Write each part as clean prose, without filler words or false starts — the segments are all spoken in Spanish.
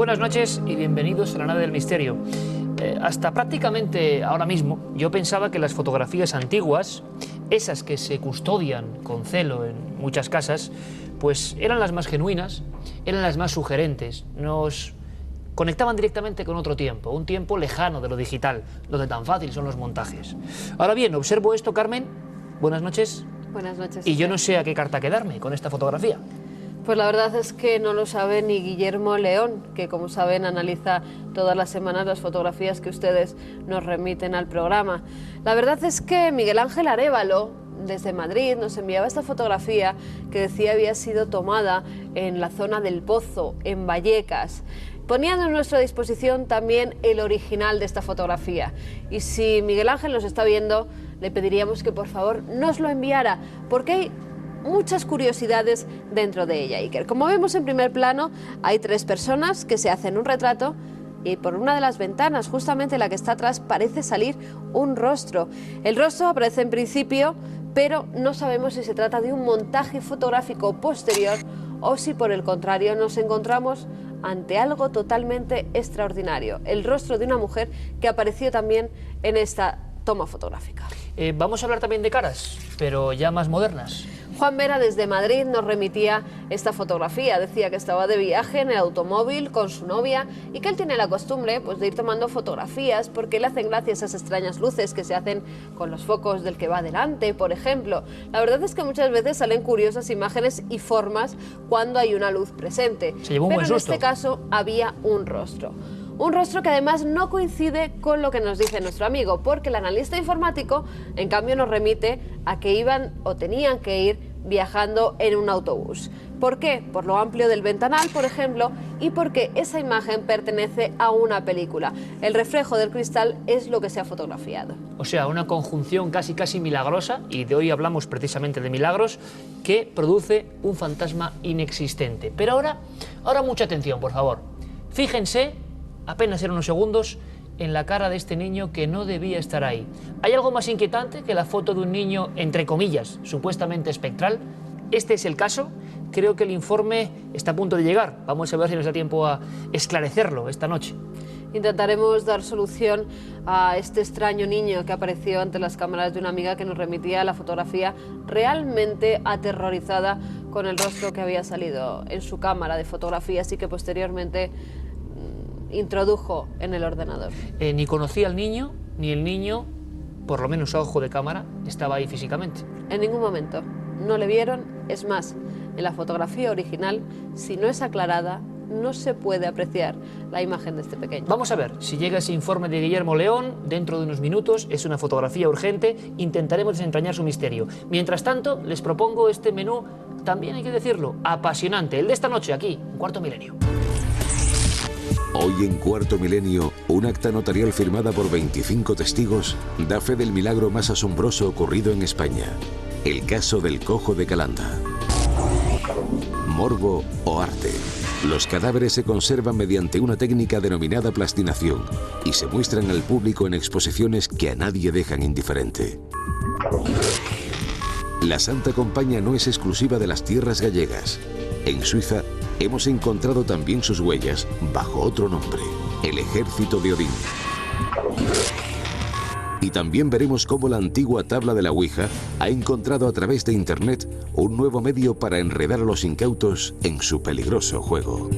Buenas noches y bienvenidos a la nave del misterio. Hasta prácticamente ahora mismo yo pensaba que las fotografías antiguas, esas que se custodian con celo en muchas casas, pues eran las más genuinas, eran las más sugerentes, nos conectaban directamente con otro tiempo, un tiempo lejano de lo digital, donde tan fácil son los montajes. Ahora bien, observo esto, Carmen, buenas noches. Buenas noches. Y yo no sé a qué carta quedarme con esta fotografía. Pues la verdad es que no lo sabe ni Guillermo León, que como saben analiza todas las semanas las fotografías que ustedes nos remiten al programa. La verdad es que Miguel Ángel Arévalo, desde Madrid, nos enviaba esta fotografía que decía había sido tomada en la zona del Pozo, en Vallecas. Poniendo a nuestra disposición también el original de esta fotografía. Y si Miguel Ángel nos está viendo, le pediríamos que por favor nos lo enviara, porque hay muchas curiosidades dentro de ella, Iker. Como vemos en primer plano, hay tres personas que se hacen un retrato y por una de las ventanas, justamente la que está atrás, parece salir un rostro. El rostro aparece en principio, pero no sabemos si se trata de un montaje fotográfico posterior o si por el contrario nos encontramos ante algo totalmente extraordinario, el rostro de una mujer que apareció también en esta toma fotográfica. Vamos a hablar también de caras, pero ya más modernas. Juan Vera desde Madrid nos remitía esta fotografía, decía que estaba de viaje en el automóvil con su novia y que él tiene la costumbre pues, de ir tomando fotografías porque le hacen gracia esas extrañas luces que se hacen con los focos del que va delante, por ejemplo. La verdad es que muchas veces salen curiosas imágenes y formas cuando hay una luz presente, Se llevó un pero buen en susto. este caso había un rostro. Un rostro que además no coincide con lo que nos dice nuestro amigo, porque el analista informático, en cambio, nos remite a que iban o tenían que ir viajando en un autobús. ¿Por qué? Por lo amplio del ventanal, por ejemplo, y porque esa imagen pertenece a una película. El reflejo del cristal es lo que se ha fotografiado. O sea, una conjunción casi milagrosa, y de hoy hablamos precisamente de milagros, que produce un fantasma inexistente. Pero ahora mucha atención, por favor. Fíjense, apenas en unos segundos, en la cara de este niño que no debía estar ahí. ¿Hay algo más inquietante que la foto de un niño, entre comillas, supuestamente espectral? Este es el caso. Creo que el informe está a punto de llegar. Vamos a ver si nos da tiempo a esclarecerlo esta noche. Intentaremos dar solución a este extraño niño que apareció ante las cámaras de una amiga que nos remitía la fotografía realmente aterrorizada con el rostro que había salido en su cámara de fotografías y que posteriormente introdujo en el ordenador. Ni conocía al niño, ni el niño, por lo menos a ojo de cámara, estaba ahí físicamente. En ningún momento no le vieron. Es más, en la fotografía original, si no es aclarada, no se puede apreciar la imagen de este pequeño. Vamos a ver si llega ese informe de Guillermo León dentro de unos minutos. Es una fotografía urgente, intentaremos desentrañar su misterio. Mientras tanto, les propongo este menú, también hay que decirlo, apasionante, el de esta noche aquí, en Cuarto Milenio. Hoy en Cuarto Milenio, un acta notarial firmada por 25 testigos da fe del milagro más asombroso ocurrido en España, el caso del cojo de Calanda. Morbo o arte. Los cadáveres se conservan mediante una técnica denominada plastinación y se muestran al público en exposiciones que a nadie dejan indiferente. La Santa Compaña no es exclusiva de las tierras gallegas. En Suiza hemos encontrado también sus huellas bajo otro nombre, el Ejército de Odín. Y también veremos cómo la antigua tabla de la Ouija ha encontrado a través de Internet un nuevo medio para enredar a los incautos en su peligroso juego.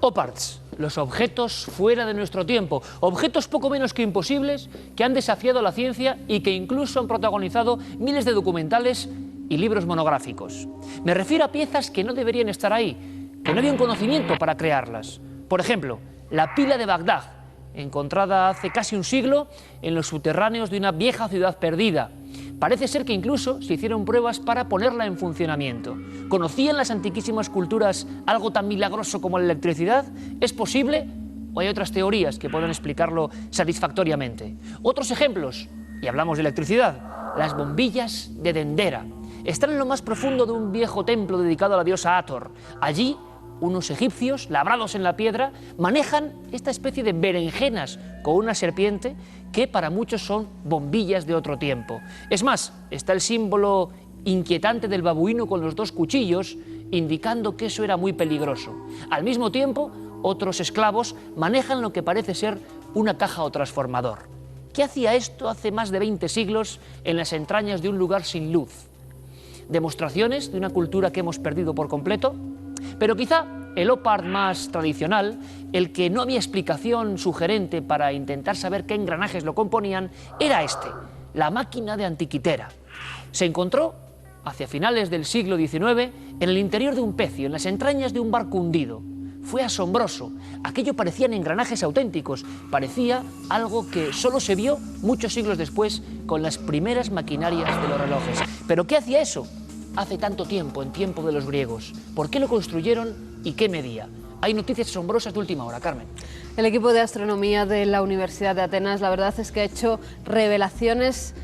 OPARTS, los objetos fuera de nuestro tiempo, objetos poco menos que imposibles que han desafiado la ciencia y que incluso han protagonizado miles de documentales y libros monográficos. Me refiero a piezas que no deberían estar ahí, que no había un conocimiento para crearlas. Por ejemplo, la pila de Bagdad, encontrada hace casi un siglo en los subterráneos de una vieja ciudad perdida. Parece ser que incluso se hicieron pruebas para ponerla en funcionamiento. ¿Conocían las antiquísimas culturas algo tan milagroso como la electricidad? ¿Es posible? ¿O hay otras teorías que puedan explicarlo satisfactoriamente? Otros ejemplos, y hablamos de electricidad, las bombillas de Dendera. Están en lo más profundo de un viejo templo dedicado a la diosa Hathor. Allí unos egipcios labrados en la piedra manejan esta especie de berenjenas con una serpiente que para muchos son bombillas de otro tiempo. Es más, está el símbolo inquietante del babuino con los dos cuchillos, indicando que eso era muy peligroso. Al mismo tiempo, otros esclavos manejan lo que parece ser una caja o transformador. ¿Qué hacía esto hace más de 20 siglos en las entrañas de un lugar sin luz? ¿Demostraciones de una cultura que hemos perdido por completo? Pero quizá el OPART más tradicional, el que no había explicación sugerente para intentar saber qué engranajes lo componían, era este, la máquina de Antiquitera. Se encontró hacia finales del siglo XIX en el interior de un pecio, en las entrañas de un barco hundido. Fue asombroso. Aquello parecían engranajes auténticos. Parecía algo que solo se vio muchos siglos después con las primeras maquinarias de los relojes. ¿Pero qué hacía eso hace tanto tiempo, en tiempo de los griegos? ¿Por qué lo construyeron y qué medía? Hay noticias asombrosas de última hora, Carmen. El equipo de astronomía de la Universidad de Atenas, la verdad es que ha hecho revelaciones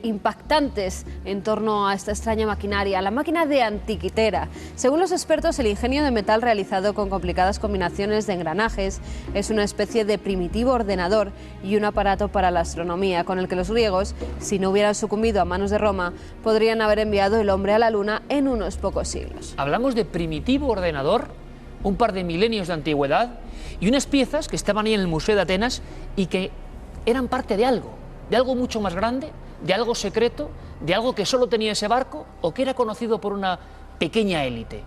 impactantes en torno a esta extraña maquinaria, la máquina de Antiquitera. Según los expertos, el ingenio de metal realizado con complicadas combinaciones de engranajes es una especie de primitivo ordenador y un aparato para la astronomía, con el que los griegos, si no hubieran sucumbido a manos de Roma, podrían haber enviado el hombre a la luna en unos pocos siglos. Hablamos de primitivo ordenador, un par de milenios de antigüedad y unas piezas que estaban ahí en el Museo de Atenas y que eran parte de algo mucho más grande, de algo secreto, de algo que solo tenía ese barco o que era conocido por una pequeña élite.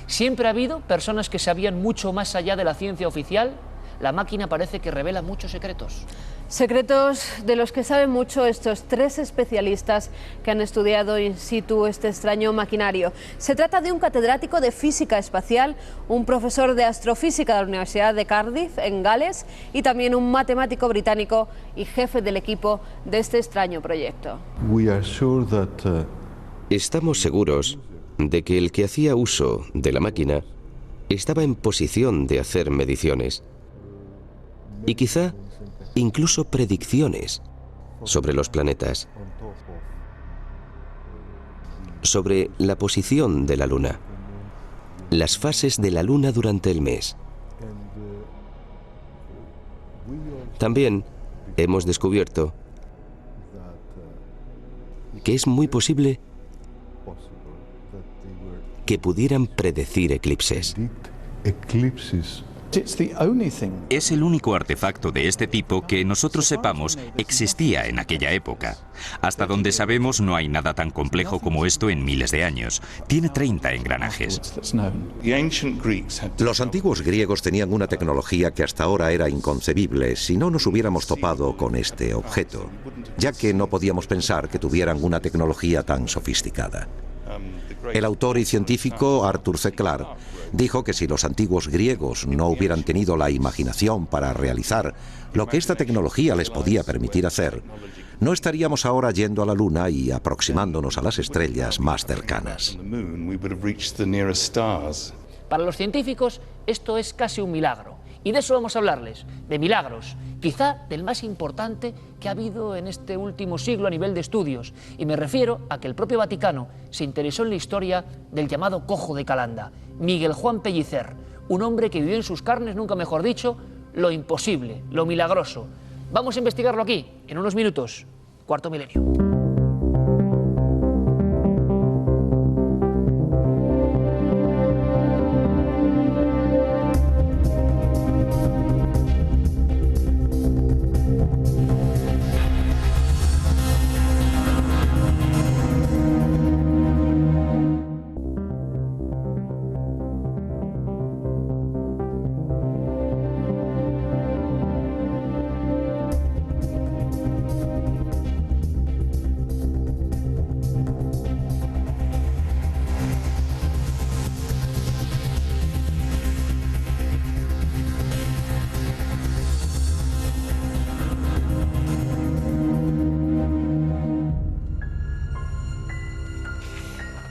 Siempre ha habido personas que sabían mucho más allá de la ciencia oficial. La máquina parece que revela muchos secretos. Secretos de los que saben mucho estos tres especialistas que han estudiado in situ este extraño maquinario. Se trata de un catedrático de física espacial, un profesor de astrofísica de la Universidad de Cardiff, en Gales, y también un matemático británico y jefe del equipo de este extraño proyecto. Estamos seguros de que el que hacía uso de la máquina estaba en posición de hacer mediciones y quizá incluso predicciones sobre los planetas, sobre la posición de la Luna, las fases de la Luna durante el mes. También hemos descubierto que es muy posible que pudieran predecir eclipses. Es el único artefacto de este tipo que nosotros sepamos existía en aquella época. Hasta donde sabemos no hay nada tan complejo como esto en miles de años. Tiene 30 engranajes. Los antiguos griegos tenían una tecnología que hasta ahora era inconcebible si no nos hubiéramos topado con este objeto, ya que no podíamos pensar que tuvieran una tecnología tan sofisticada. El autor y científico Arthur C. Clarke dijo que si los antiguos griegos no hubieran tenido la imaginación para realizar lo que esta tecnología les podía permitir hacer, no estaríamos ahora yendo a la Luna y aproximándonos a las estrellas más cercanas. Para los científicos esto es casi un milagro. Y de eso vamos a hablarles, de milagros, quizá del más importante que ha habido en este último siglo a nivel de estudios. Y me refiero a que el propio Vaticano se interesó en la historia del llamado cojo de Calanda, Miguel Juan Pellicer, un hombre que vivió en sus carnes, nunca mejor dicho, lo imposible, lo milagroso. Vamos a investigarlo aquí, en unos minutos. Cuarto Milenio.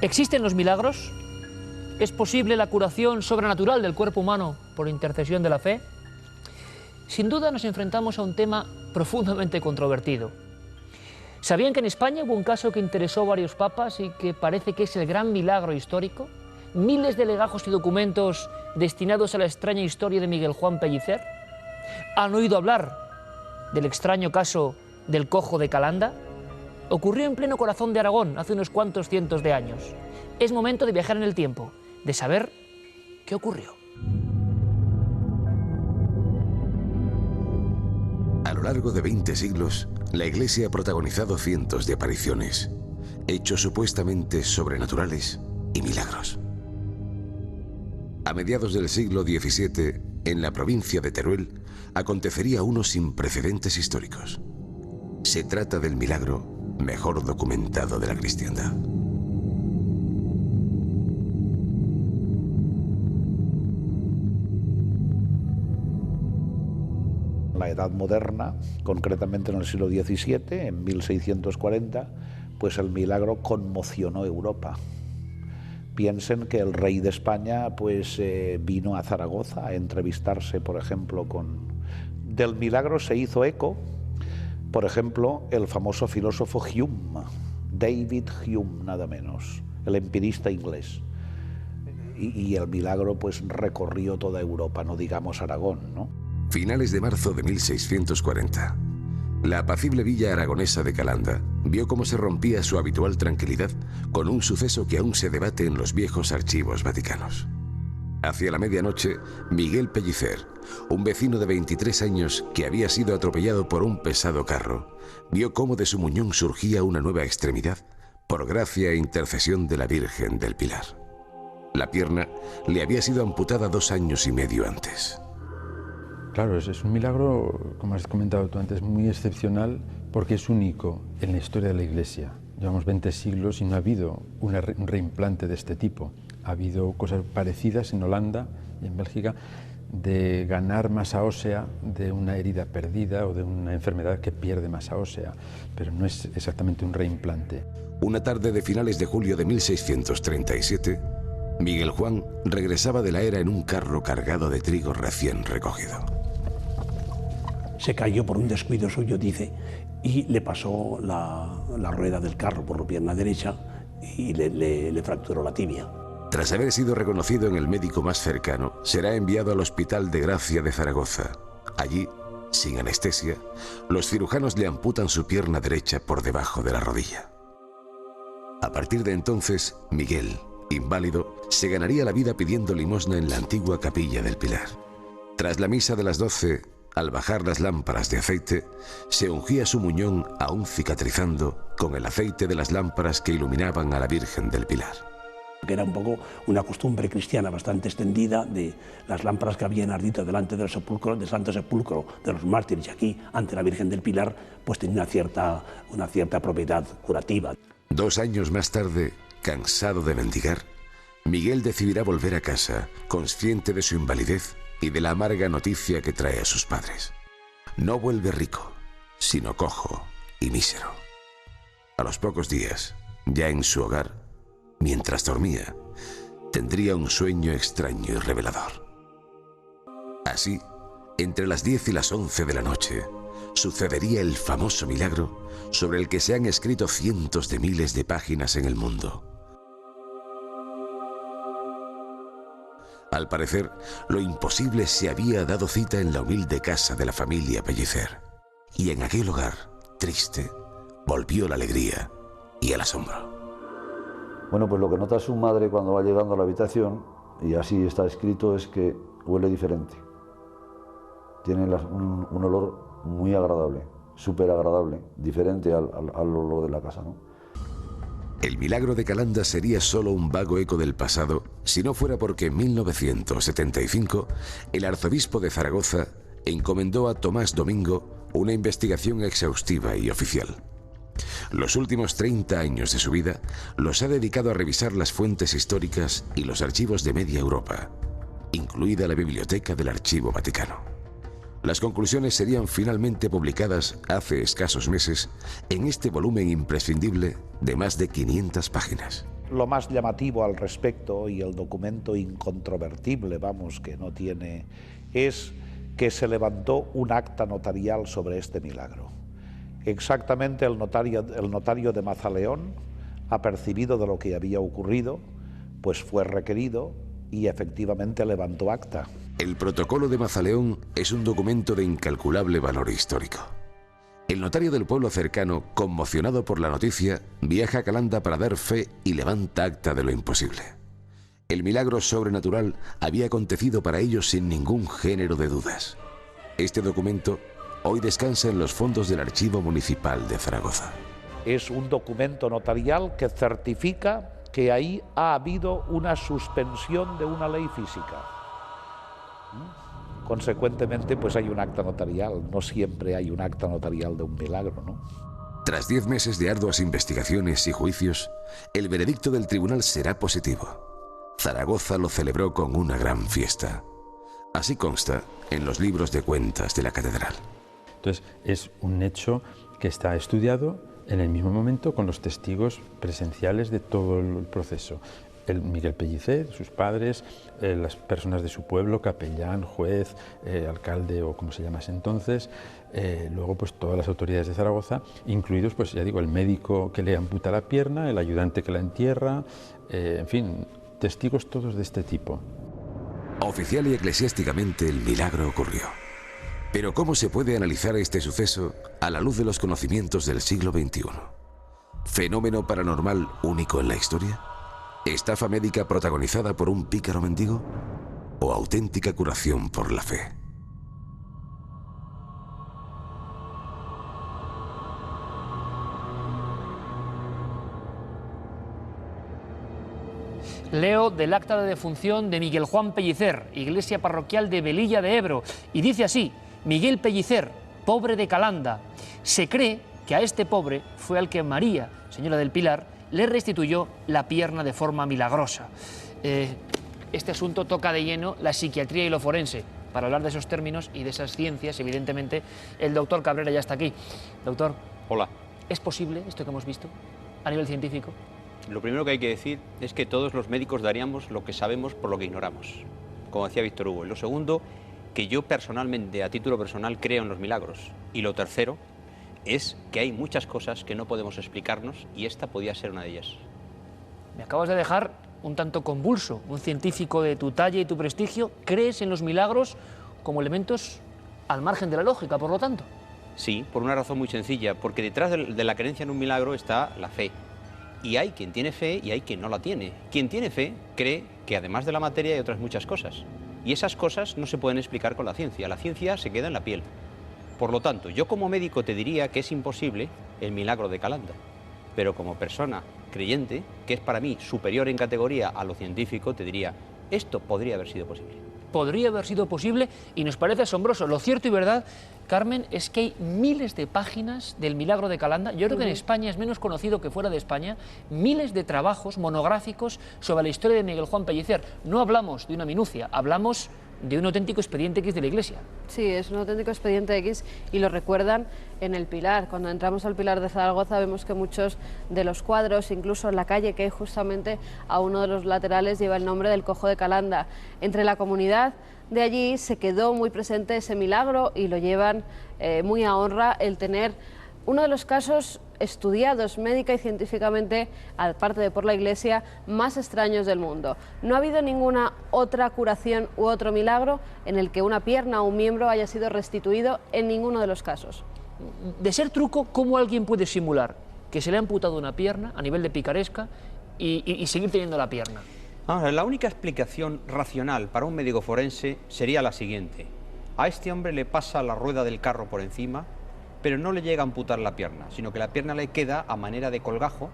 ¿Existen los milagros? ¿Es posible la curación sobrenatural del cuerpo humano por intercesión de la fe? Sin duda nos enfrentamos a un tema profundamente controvertido. ¿Sabían que en España hubo un caso que interesó a varios papas y que parece que es el gran milagro histórico? miles de legajos y documentos destinados a la extraña historia de Miguel Juan Pellicer? ¿Han oído hablar del extraño caso del cojo de Calanda? Ocurrió en pleno corazón de Aragón hace unos cuantos cientos de años. Es momento de viajar en el tiempo, de saber qué ocurrió. A lo largo de 20 siglos, la Iglesia ha protagonizado cientos de apariciones, hechos supuestamente sobrenaturales y milagros. A mediados del siglo XVII, en la provincia de Teruel, acontecería uno sin precedentes históricos. Se trata del milagro mejor documentado de la cristiandad. La Edad Moderna, concretamente en el siglo XVII, en 1640, pues el milagro conmocionó Europa. Piensen que el rey de España pues, vino a Zaragoza a entrevistarse, por ejemplo, con... Del milagro se hizo eco, por ejemplo, el famoso filósofo Hume, David Hume, nada menos, el empirista inglés. Y el milagro pues recorrió toda Europa, no digamos Aragón, ¿no? Finales de marzo de 1640. La apacible villa aragonesa de Calanda vio cómo se rompía su habitual tranquilidad con un suceso que aún se debate en los viejos archivos vaticanos. Hacia la medianoche, Miguel Pellicer, un vecino de 23 años que había sido atropellado por un pesado carro, vio cómo de su muñón surgía una nueva extremidad por gracia e intercesión de la Virgen del Pilar. La pierna le había sido amputada 2 años y medio antes. Claro, es un milagro, como has comentado tú antes, muy excepcional porque es único en la historia de la Iglesia. Llevamos 20 siglos y no ha habido un reimplante de este tipo. Ha habido cosas parecidas en Holanda y en Bélgica de ganar masa ósea de una herida perdida o de una enfermedad que pierde masa ósea, pero no es exactamente un reimplante. Una tarde de finales de julio de 1637, Miguel Juan regresaba de la era en un carro cargado de trigo recién recogido. Se cayó por un descuido suyo, dice, y le pasó la rueda del carro por la pierna derecha y le fracturó la tibia. Tras haber sido reconocido en el médico más cercano, será enviado al Hospital de Gracia de Zaragoza. Allí, sin anestesia, los cirujanos le amputan su pierna derecha por debajo de la rodilla. A partir de entonces, Miguel, inválido, se ganaría la vida pidiendo limosna en la antigua capilla del Pilar. Tras la misa de las 12, al bajar las lámparas de aceite, se ungía su muñón aún cicatrizando con el aceite de las lámparas que iluminaban a la Virgen del Pilar. Que era un poco una costumbre cristiana bastante extendida de las lámparas que habían ardido delante del sepulcro, del Santo Sepulcro de los mártires, y aquí, ante la Virgen del Pilar, pues tenía una cierta propiedad curativa. 2 años más tarde, cansado de mendigar, Miguel decidirá volver a casa, consciente de su invalidez y de la amarga noticia que trae a sus padres. No vuelve rico, sino cojo y mísero. A los pocos días, ya en su hogar, mientras dormía, tendría un sueño extraño y revelador. Así, entre las 10 y las 11 de la noche, sucedería el famoso milagro sobre el que se han escrito cientos de miles de páginas en el mundo. Al parecer, lo imposible se había dado cita en la humilde casa de la familia Pellicer. Y en aquel hogar, triste, volvió la alegría y el asombro. Bueno, pues lo que nota su madre cuando va llegando a la habitación, y así está escrito, es que huele diferente. Tiene un olor muy agradable, súper agradable, diferente al olor de la casa, ¿no? El milagro de Calanda sería solo un vago eco del pasado si no fuera porque en 1975 el arzobispo de Zaragoza encomendó a Tomás Domingo una investigación exhaustiva y oficial. Los últimos 30 años de su vida los ha dedicado a revisar las fuentes históricas y los archivos de media Europa, incluida la biblioteca del Archivo Vaticano. Las conclusiones serían finalmente publicadas hace escasos meses en este volumen imprescindible de más de 500 páginas. Lo más llamativo al respecto, y el documento incontrovertible, vamos, que no tiene, es que se levantó un acta notarial sobre este milagro. Exactamente el notario de Mazaleón, apercibido de lo que había ocurrido, pues fue requerido y efectivamente levantó acta. El protocolo de Mazaleón es un documento de incalculable valor histórico. El notario del pueblo cercano, conmocionado por la noticia, viaja a Calanda para dar fe y levanta acta de lo imposible. El milagro sobrenatural había acontecido para ellos sin ningún género de dudas. Este documento hoy descansa en los fondos del Archivo Municipal de Zaragoza. Es un documento notarial que certifica que ahí ha habido una suspensión de una ley física. Consecuentemente, pues hay un acta notarial. No siempre hay un acta notarial de un milagro, ¿no? Tras 10 meses de arduas investigaciones y juicios, el veredicto del tribunal será positivo. Zaragoza lo celebró con una gran fiesta. Así consta en los libros de cuentas de la catedral. Entonces, es un hecho que está estudiado en el mismo momento con los testigos presenciales de todo el proceso. El Miguel Pellicer, sus padres, las personas de su pueblo, capellán, juez, alcalde o como se llamase entonces, luego pues todas las autoridades de Zaragoza, incluidos pues ya digo el médico que le amputa la pierna, el ayudante que la entierra, en fin, testigos todos de este tipo. Oficial y eclesiásticamente el milagro ocurrió. Pero ¿cómo se puede analizar este suceso a la luz de los conocimientos del siglo XXI? ¿Fenómeno paranormal único en la historia? ¿Estafa médica protagonizada por un pícaro mendigo? ¿O auténtica curación por la fe? Leo del acta de defunción de Miguel Juan Pellicer, iglesia parroquial de Velilla de Ebro, y dice así: Miguel Pellicer, pobre de Calanda. Se cree que a este pobre fue al que María, señora del Pilar, le restituyó la pierna de forma milagrosa. Este asunto toca de lleno la psiquiatría y lo forense. Para hablar de esos términos y de esas ciencias, evidentemente, el doctor Cabrera ya está aquí. Doctor. Hola. ¿Es posible esto que hemos visto a nivel científico? Lo primero que hay que decir es que todos los médicos daríamos lo que sabemos por lo que ignoramos, como decía Víctor Hugo. Y lo segundo, que yo personalmente, a título personal, creo en los milagros. Y lo tercero es que hay muchas cosas que no podemos explicarnos y esta podía ser una de ellas. Me acabas de dejar un tanto convulso. Un científico de tu talla y tu prestigio, ¿crees en los milagros como elementos al margen de la lógica, por lo tanto? Sí, por una razón muy sencilla, porque detrás de la creencia en un milagro está la fe. Y hay quien tiene fe y hay quien no la tiene. Quien tiene fe cree que además de la materia hay otras muchas cosas. Y esas cosas no se pueden explicar con la ciencia. La ciencia se queda en la piel. Por lo tanto, yo como médico te diría que es imposible el milagro de Calanda. Pero como persona creyente, que es para mí superior en categoría a lo científico, te diría, esto podría haber sido posible. Podría haber sido posible y nos parece asombroso. Lo cierto y verdad, Carmen, es que hay miles de páginas del milagro de Calanda. Yo creo que en España es menos conocido que fuera de España. Miles de trabajos monográficos sobre la historia de Miguel Juan Pellicer. No hablamos de una minucia, hablamos de un auténtico expediente X de la Iglesia. Sí, es un auténtico expediente X y lo recuerdan en el Pilar. Cuando entramos al Pilar de Zaragoza vemos que muchos de los cuadros, incluso en la calle que hay justamente a uno de los laterales, lleva el nombre del cojo de Calanda. Entre la comunidad de allí se quedó muy presente ese milagro y lo llevan muy a honra el tener uno de los casos estudiados médica y científicamente, aparte de por la Iglesia, más extraños del mundo. No ha habido ninguna otra curación u otro milagro en el que una pierna o un miembro haya sido restituido en ninguno de los casos. De ser truco, ¿cómo alguien puede simular que se le ha amputado una pierna a nivel de picaresca y seguir teniendo la pierna? Ahora, la única explicación racional para un médico forense sería la siguiente. A este hombre le pasa la rueda del carro por encima, pero no le llega a amputar la pierna, sino que la pierna le queda a manera de colgajo,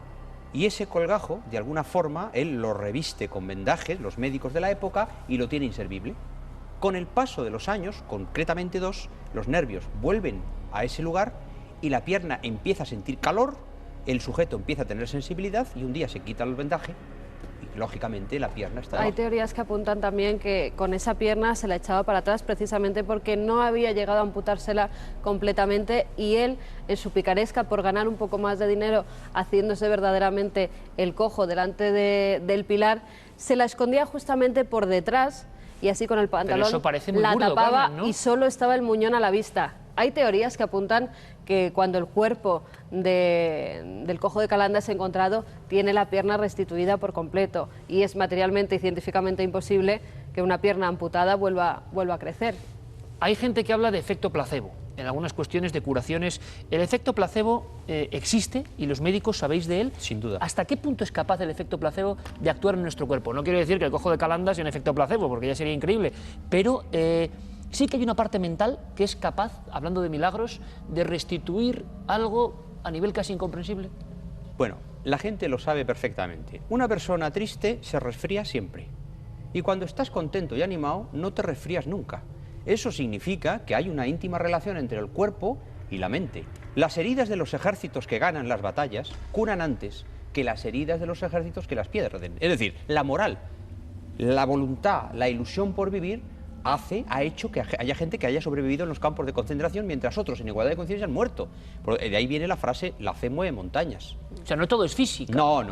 y ese colgajo, de alguna forma, él lo reviste con vendajes, los médicos de la época, y lo tiene inservible. Con el paso de los años, concretamente 2, los nervios vuelven a ese lugar y la pierna empieza a sentir calor, el sujeto empieza a tener sensibilidad y un día se quita el vendaje y, lógicamente, la pierna está... Hay teorías que apuntan también que con esa pierna se la echaba para atrás precisamente porque no había llegado a amputársela completamente y él, en su picaresca, por ganar un poco más de dinero haciéndose verdaderamente el cojo delante del Pilar, se la escondía justamente por detrás y así con el pantalón Pero eso parece muy la burdo, tapaba, Carmen, ¿no? y solo estaba el muñón a la vista. Hay teorías que apuntan que cuando el cuerpo del cojo de Calanda es encontrado, tiene la pierna restituida por completo y es materialmente y científicamente imposible que una pierna amputada vuelva a crecer. Hay gente que habla de efecto placebo en algunas cuestiones de curaciones. ¿El efecto placebo existe y los médicos sabéis de él? Sin duda. ¿Hasta qué punto es capaz el efecto placebo de actuar en nuestro cuerpo? No quiero decir que el cojo de Calanda sea un efecto placebo, porque ya sería increíble, pero sí que hay una parte mental que es capaz, hablando de milagros, de restituir algo a nivel casi incomprensible. Bueno, la gente lo sabe perfectamente. Una persona triste se resfría siempre. Y cuando estás contento y animado, no te resfrías nunca. Eso significa que hay una íntima relación entre el cuerpo y la mente. Las heridas de los ejércitos que ganan las batallas curan antes que las heridas de los ejércitos que las pierden. Es decir, la moral, la voluntad, la ilusión por vivir ha hecho que haya gente que haya sobrevivido en los campos de concentración mientras otros en igualdad de conciencia han muerto. De ahí viene la frase, la fe mueve montañas. O sea, no todo es física. No.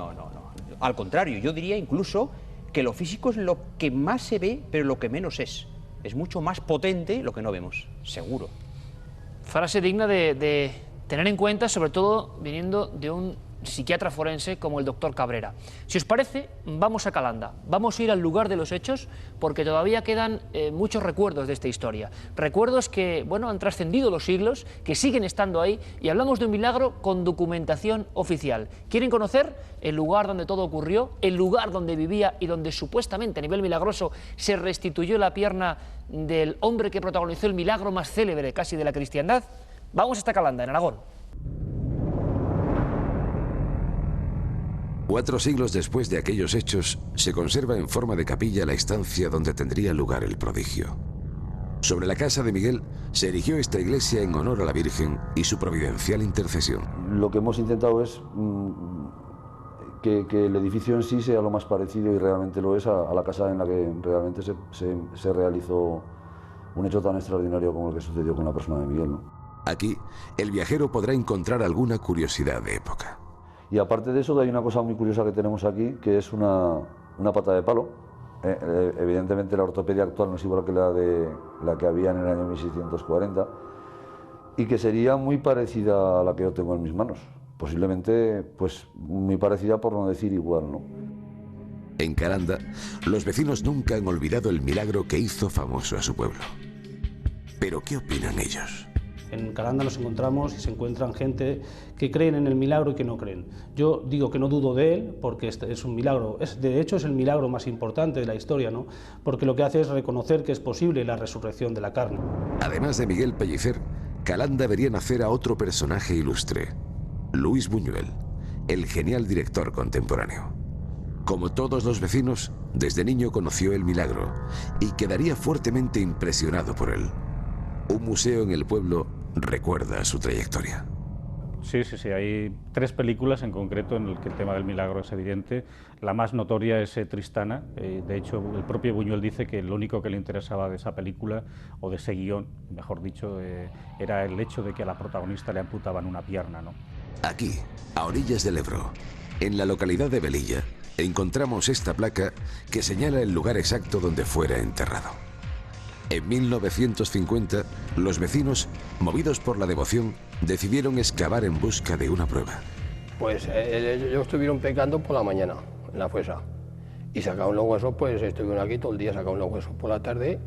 Al contrario, yo diría incluso que lo físico es lo que más se ve, pero lo que menos es. Es mucho más potente lo que no vemos, seguro. Frase digna de tener en cuenta, sobre todo viniendo de un psiquiatra forense como el doctor Cabrera. Si os parece, vamos a Calanda, vamos a ir al lugar de los hechos, porque todavía quedan muchos recuerdos de esta historia. Recuerdos que, bueno, han trascendido los siglos, que siguen estando ahí, y hablamos de un milagro con documentación oficial. ¿Quieren conocer el lugar donde todo ocurrió, el lugar donde vivía y donde supuestamente a nivel milagroso se restituyó la pierna del hombre que protagonizó el milagro más célebre casi de la cristiandad? Vamos hasta Calanda, en Aragón. 4 siglos después de aquellos hechos, se conserva en forma de capilla la estancia donde tendría lugar el prodigio. Sobre la casa de Miguel se erigió esta iglesia en honor a la Virgen y su providencial intercesión. Lo que hemos intentado es que el edificio en sí sea lo más parecido, y realmente lo es, a la casa en la que realmente se realizó un hecho tan extraordinario como el que sucedió con la persona de Miguel, ¿no? Aquí, el viajero podrá encontrar alguna curiosidad de época. Y aparte de eso, hay una cosa muy curiosa que tenemos aquí, que es una pata de palo. Evidentemente la ortopedia actual no es igual que la que había en el año 1640, y que sería muy parecida a la que yo tengo en mis manos. Posiblemente, pues, muy parecida, por no decir igual, ¿no? En Calanda, los vecinos nunca han olvidado el milagro que hizo famoso a su pueblo. ¿Pero qué opinan ellos? En Calanda nos encontramos y se encuentran gente que creen en el milagro y que no creen. Yo digo que no dudo de él, porque es un milagro, de hecho es el milagro más importante de la historia, ¿no? Porque lo que hace es reconocer que es posible la resurrección de la carne. Además de Miguel Pellicer, Calanda vería nacer a otro personaje ilustre, Luis Buñuel, el genial director contemporáneo. Como todos los vecinos, desde niño conoció el milagro y quedaría fuertemente impresionado por él. Un museo en el pueblo recuerda su trayectoria. Sí, hay 3 películas en concreto en las que el tema del milagro es evidente. La más notoria es Tristana. De hecho, el propio Buñuel dice que lo único que le interesaba de esa película, o de ese guión, mejor dicho, era el hecho de que a la protagonista le amputaban una pierna, ¿no? Aquí, a orillas del Ebro, en la localidad de Velilla, encontramos esta placa que señala el lugar exacto donde fuera enterrado. En 1950, los vecinos, movidos por la devoción, decidieron excavar en busca de una prueba. Pues ellos estuvieron pecando por la mañana, en la fosa, y sacaron los huesos, pues estuvieron aquí todo el día, sacaron los huesos por la tarde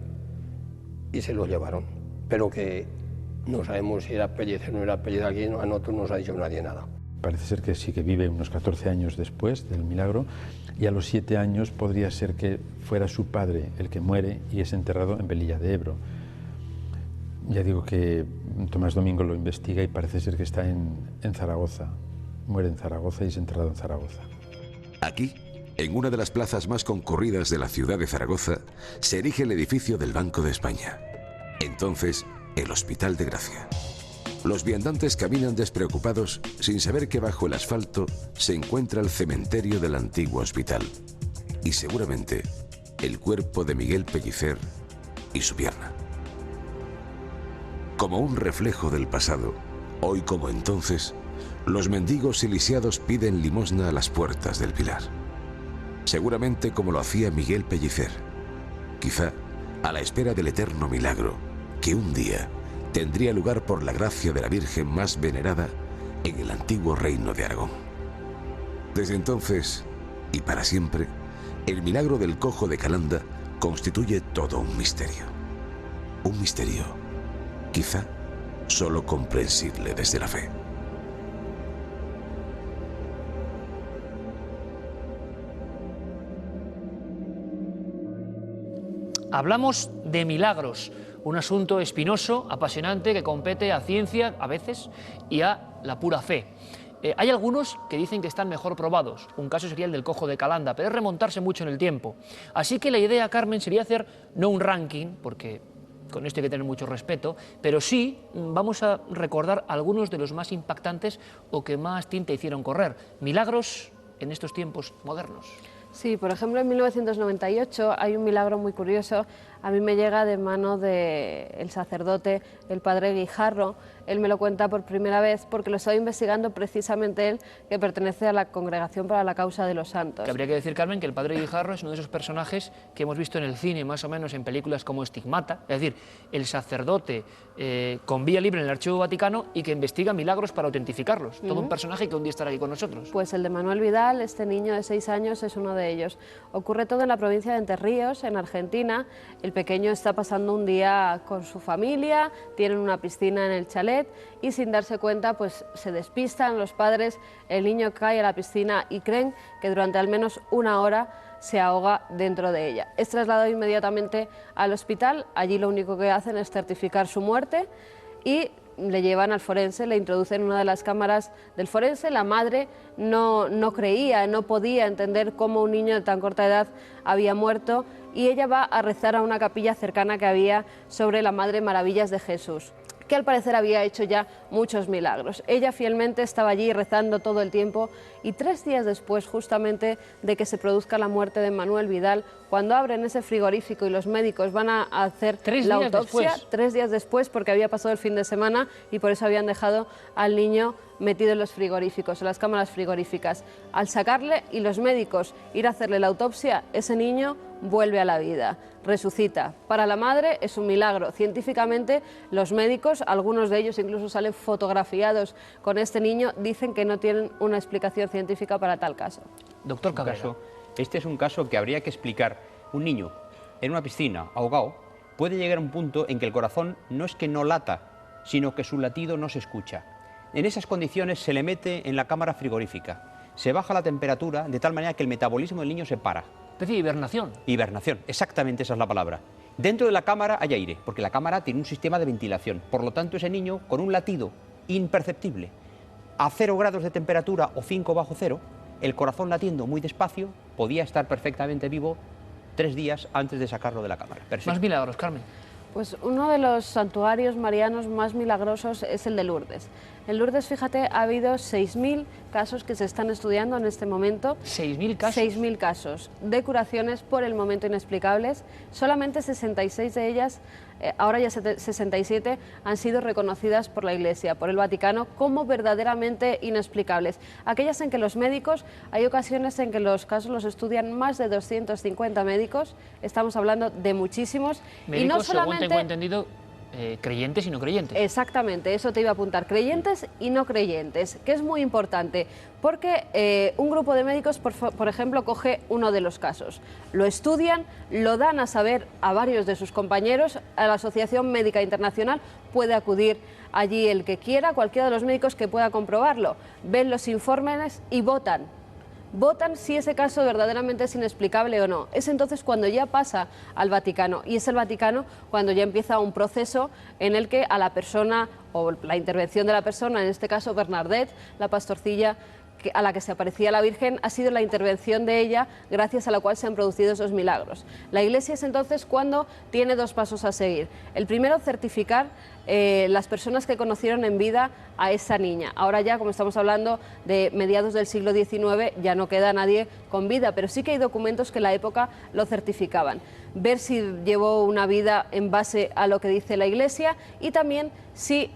y se los llevaron. Pero que no sabemos si era Pellicer o no era Pellicer, aquí a nosotros no nos ha dicho nadie nada. Parece ser que sí que vive unos 14 años después del milagro, y a los 7 años podría ser que fuera su padre el que muere y es enterrado en Velilla de Ebro. Ya digo que Tomás Domingo lo investiga y parece ser que está en Zaragoza. Muere en Zaragoza y es enterrado en Zaragoza. Aquí, en una de las plazas más concurridas de la ciudad de Zaragoza, se erige el edificio del Banco de España. Entonces, el Hospital de Gracia. Los viandantes caminan despreocupados sin saber que bajo el asfalto se encuentra el cementerio del antiguo hospital y seguramente el cuerpo de Miguel Pellicer y su pierna. Como un reflejo del pasado, hoy como entonces, los mendigos y lisiados piden limosna a las puertas del Pilar. Seguramente como lo hacía Miguel Pellicer, quizá a la espera del eterno milagro que un día tendría lugar por la gracia de la Virgen más venerada en el antiguo reino de Aragón. Desde entonces, y para siempre, el milagro del cojo de Calanda constituye todo un misterio. Un misterio, quizá, solo comprensible desde la fe. Hablamos de milagros, un asunto espinoso, apasionante, que compete a ciencia, a veces, y a la pura fe. Hay algunos que dicen que están mejor probados. Un caso sería el del cojo de Calanda, pero es remontarse mucho en el tiempo. Así que la idea, Carmen, sería hacer no un ranking, porque con esto hay que tener mucho respeto, pero sí vamos a recordar algunos de los más impactantes o que más tinta hicieron correr. Milagros en estos tiempos modernos. Sí, por ejemplo, en 1998 hay un milagro muy curioso. A mí me llega de mano del sacerdote, el padre Guijarro. Él me lo cuenta por primera vez porque lo estaba investigando precisamente él, que pertenece a la Congregación para la Causa de los Santos. Que habría que decir, Carmen, que el padre Guijarro es uno de esos personajes que hemos visto en el cine, más o menos en películas como Estigmata, es decir, el sacerdote con vía libre en el Archivo Vaticano y que investiga milagros para autentificarlos. Todo un personaje que un día estará aquí con nosotros. Pues el de Manuel Vidal, este niño de 6 años, es uno de ellos. Ocurre todo en la provincia de Entre Ríos, en Argentina. El pequeño está pasando un día con su familia, tienen una piscina en el chalet y sin darse cuenta pues se despistan los padres, el niño cae a la piscina y creen que durante al menos 1 hora se ahoga dentro de ella. Es trasladado inmediatamente al hospital, allí lo único que hacen es certificar su muerte y le llevan al forense, le introducen en una de las cámaras del forense. La madre no creía, no podía entender cómo un niño de tan corta edad había muerto y ella va a rezar a una capilla cercana que había sobre la Madre Maravillas de Jesús, que al parecer había hecho ya muchos milagros. Ella fielmente estaba allí rezando todo el tiempo y 3 días después, justamente de que se produzca la muerte de Manuel Vidal, cuando abren ese frigorífico y los médicos van a hacer la autopsia, 3 días después, porque había pasado el fin de semana y por eso habían dejado al niño metido en los frigoríficos, en las cámaras frigoríficas. Al sacarle y los médicos ir a hacerle la autopsia, ese niño vuelve a la vida, resucita. Para la madre es un milagro. Científicamente, los médicos, algunos de ellos incluso salen fotografiados con este niño, dicen que no tienen una explicación científica para tal caso. Doctor Cabrera. Este es un caso que habría que explicar. Un niño en una piscina ahogado puede llegar a un punto en que el corazón no es que no lata, sino que su latido no se escucha. En esas condiciones se le mete en la cámara frigorífica, se baja la temperatura de tal manera que el metabolismo del niño se para. Es decir, hibernación. Hibernación, exactamente esa es la palabra. Dentro de la cámara hay aire, porque la cámara tiene un sistema de ventilación. Por lo tanto, ese niño, con un latido imperceptible, a 0 grados de temperatura o 5 bajo cero, el corazón latiendo muy despacio, podía estar perfectamente vivo 3 días antes de sacarlo de la cámara. Perfecto. Más milagros, Carmen. Pues uno de los santuarios marianos más milagrosos es el de Lourdes. En Lourdes, fíjate, ha habido 6.000 casos que se están estudiando en este momento. ¿6.000 casos? 6.000 casos de curaciones por el momento inexplicables. Solamente 66 de ellas, ahora ya 67, han sido reconocidas por la Iglesia, por el Vaticano, como verdaderamente inexplicables. Aquellas en que los médicos, hay ocasiones en que los casos los estudian más de 250 médicos, estamos hablando de muchísimos. Médicos, y no solamente, según tengo entendido, creyentes y no creyentes. Exactamente, eso te iba a apuntar, creyentes y no creyentes, que es muy importante, porque un grupo de médicos, por ejemplo, coge uno de los casos, lo estudian, lo dan a saber a varios de sus compañeros, a la Asociación Médica Internacional puede acudir allí el que quiera, cualquiera de los médicos que pueda comprobarlo, ven los informes y votan si ese caso verdaderamente es inexplicable o no. Es entonces cuando ya pasa al Vaticano, y es el Vaticano cuando ya empieza un proceso en el que a la persona, o la intervención de la persona, en este caso Bernadette, la pastorcilla a la que se aparecía la Virgen, ha sido la intervención de ella gracias a la cual se han producido esos milagros. La Iglesia es entonces cuando tiene 2 pasos a seguir. El primero, certificar las personas que conocieron en vida a esa niña. Ahora ya, como estamos hablando de mediados del siglo XIX, ya no queda nadie con vida, pero sí que hay documentos que en la época lo certificaban. Ver si llevó una vida en base a lo que dice la Iglesia y también si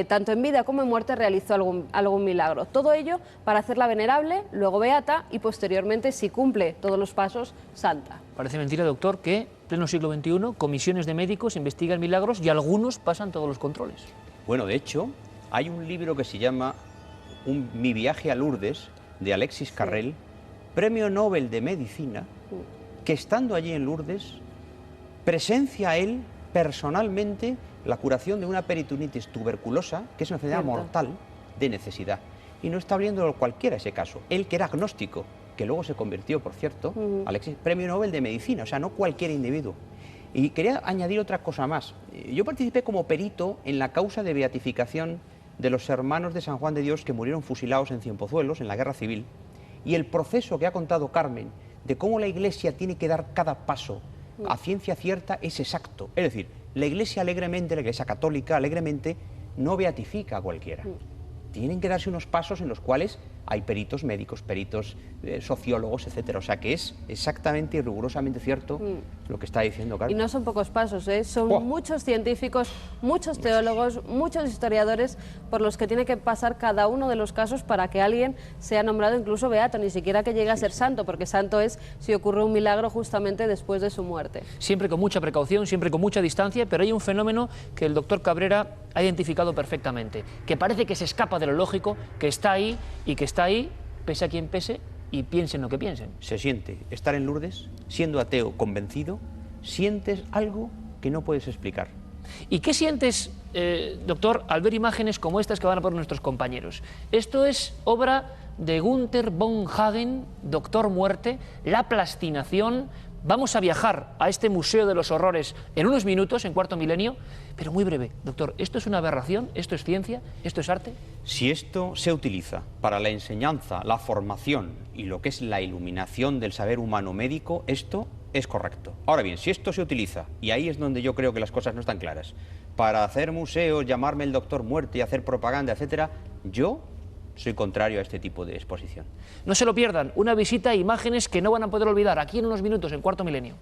tanto en vida como en muerte realizó algún milagro. Todo ello para hacerla venerable, luego beata y posteriormente, si cumple todos los pasos, santa. Parece mentira, doctor, que pleno siglo XXI, comisiones de médicos investigan milagros y algunos pasan todos los controles. Bueno, de hecho, hay un libro que se llama Mi viaje a Lourdes, de Alexis Carrel, premio Nobel de Medicina, que estando allí en Lourdes, presencia él personalmente la curación de una peritonitis tuberculosa, que es una enfermedad mortal de necesidad. Y no está hablando cualquiera ese caso. Él, que era agnóstico, que luego se convirtió, por cierto, Alexis, premio Nobel de Medicina, o sea, no cualquier individuo. Y quería añadir otra cosa más. Yo participé como perito en la causa de beatificación de los hermanos de San Juan de Dios que murieron fusilados en Cienpozuelos, en la Guerra Civil, y el proceso que ha contado Carmen de cómo la Iglesia tiene que dar cada paso a ciencia cierta es exacto. Es decir, la Iglesia alegremente, la Iglesia católica alegremente, no beatifica a cualquiera. Tienen que darse unos pasos en los cuales hay peritos médicos, peritos sociólogos, etcétera. O sea que es exactamente y rigurosamente cierto lo que está diciendo Carmen. Y no son pocos pasos, son muchos científicos, muchos teólogos, muchos historiadores por los que tiene que pasar cada uno de los casos para que alguien sea nombrado incluso beato, ni siquiera que llegue a ser santo, porque santo es si ocurre un milagro justamente después de su muerte. Siempre con mucha precaución, siempre con mucha distancia, pero hay un fenómeno que el doctor Cabrera ha identificado perfectamente, que parece que se escapa de lo lógico, que está ahí y que está ahí, pese a quien pese, y piensen lo que piensen. Se siente estar en Lourdes, siendo ateo convencido, sientes algo que no puedes explicar. ¿Y qué sientes, doctor, al ver imágenes como estas que van a poner nuestros compañeros? Esto es obra de Gunther von Hagen, Doctor Muerte, la plastinación. Vamos a viajar a este Museo de los Horrores en unos minutos, en Cuarto Milenio, pero muy breve. Doctor, ¿esto es una aberración? ¿Esto es ciencia? ¿Esto es arte? Si esto se utiliza para la enseñanza, la formación y lo que es la iluminación del saber humano médico, esto es correcto. Ahora bien, si esto se utiliza, y ahí es donde yo creo que las cosas no están claras, para hacer museos, llamarme el Doctor Muerte y hacer propaganda, etcétera, yo soy contrario a este tipo de exposición. No se lo pierdan, una visita a imágenes que no van a poder olvidar aquí en unos minutos en Cuarto Milenio.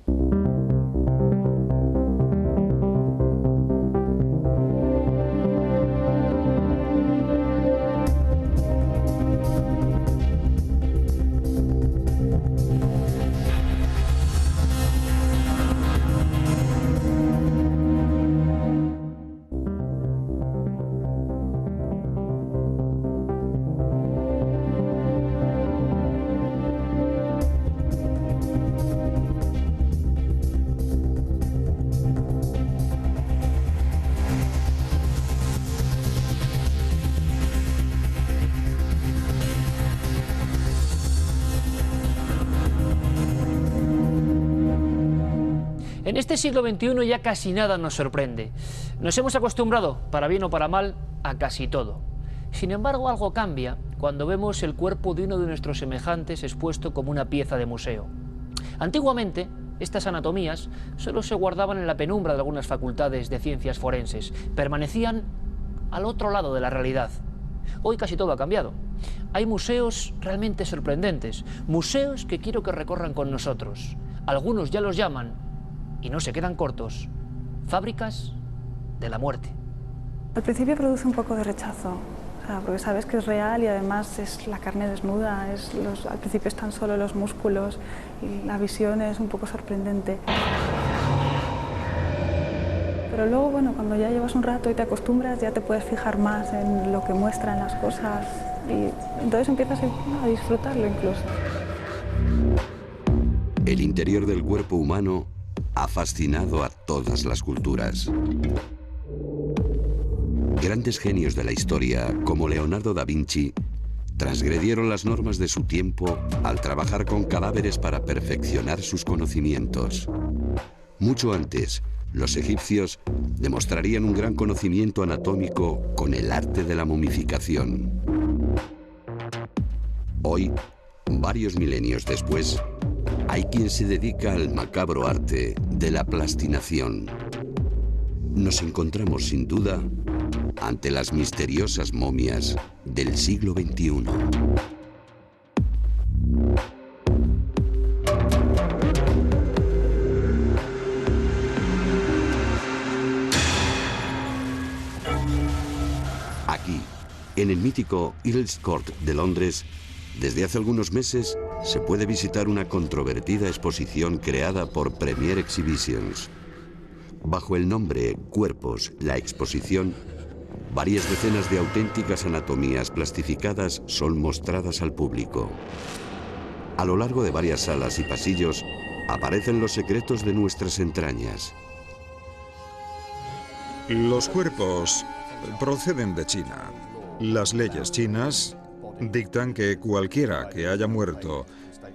En este siglo XXI ya casi nada nos sorprende. Nos hemos acostumbrado, para bien o para mal, a casi todo. Sin embargo, algo cambia cuando vemos el cuerpo de uno de nuestros semejantes expuesto como una pieza de museo. Antiguamente, estas anatomías solo se guardaban en la penumbra de algunas facultades de ciencias forenses. Permanecían al otro lado de la realidad. Hoy casi todo ha cambiado. Hay museos realmente sorprendentes, museos que quiero que recorran con nosotros. Algunos ya los llaman, y no se quedan cortos, fábricas de la muerte. Al principio produce un poco de rechazo, porque sabes que es real y además es la carne desnuda, al principio están solo los músculos y la visión es un poco sorprendente. Pero luego, bueno, cuando ya llevas un rato y te acostumbras, ya te puedes fijar más en lo que muestran las cosas y entonces empiezas a disfrutarlo incluso. El interior del cuerpo humano ha fascinado a todas las culturas. Grandes genios de la historia, como Leonardo da Vinci, transgredieron las normas de su tiempo al trabajar con cadáveres para perfeccionar sus conocimientos. Mucho antes, los egipcios demostrarían un gran conocimiento anatómico con el arte de la momificación. Hoy, varios milenios después, hay quien se dedica al macabro arte de la plastinación. Nos encontramos, sin duda, ante las misteriosas momias del siglo XXI. Aquí, en el mítico Earl's Court de Londres, Desde hace algunos meses se puede visitar una controvertida exposición creada por Premier Exhibitions. Bajo el nombre Cuerpos, la exposición, varias decenas de auténticas anatomías plastificadas son mostradas al público. A lo largo de varias salas y pasillos aparecen los secretos de nuestras entrañas. Los cuerpos proceden de China. Las leyes chinas dictan que cualquiera que haya muerto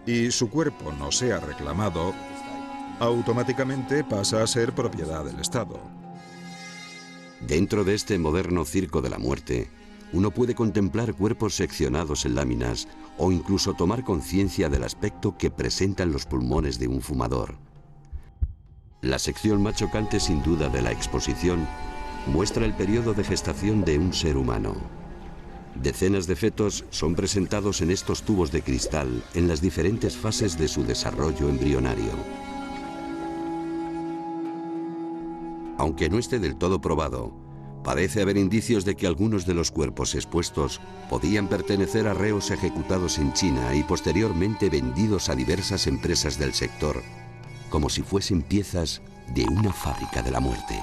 y su cuerpo no sea reclamado, automáticamente pasa a ser propiedad del Estado. Dentro de este moderno circo de la muerte, uno puede contemplar cuerpos seccionados en láminas o incluso tomar conciencia del aspecto que presentan los pulmones de un fumador. La sección más chocante sin duda de la exposición muestra el periodo de gestación de un ser humano. Decenas de fetos son presentados en estos tubos de cristal en las diferentes fases de su desarrollo embrionario. Aunque no esté del todo probado, parece haber indicios de que algunos de los cuerpos expuestos podían pertenecer a reos ejecutados en China y posteriormente vendidos a diversas empresas del sector, como si fuesen piezas de una fábrica de la muerte.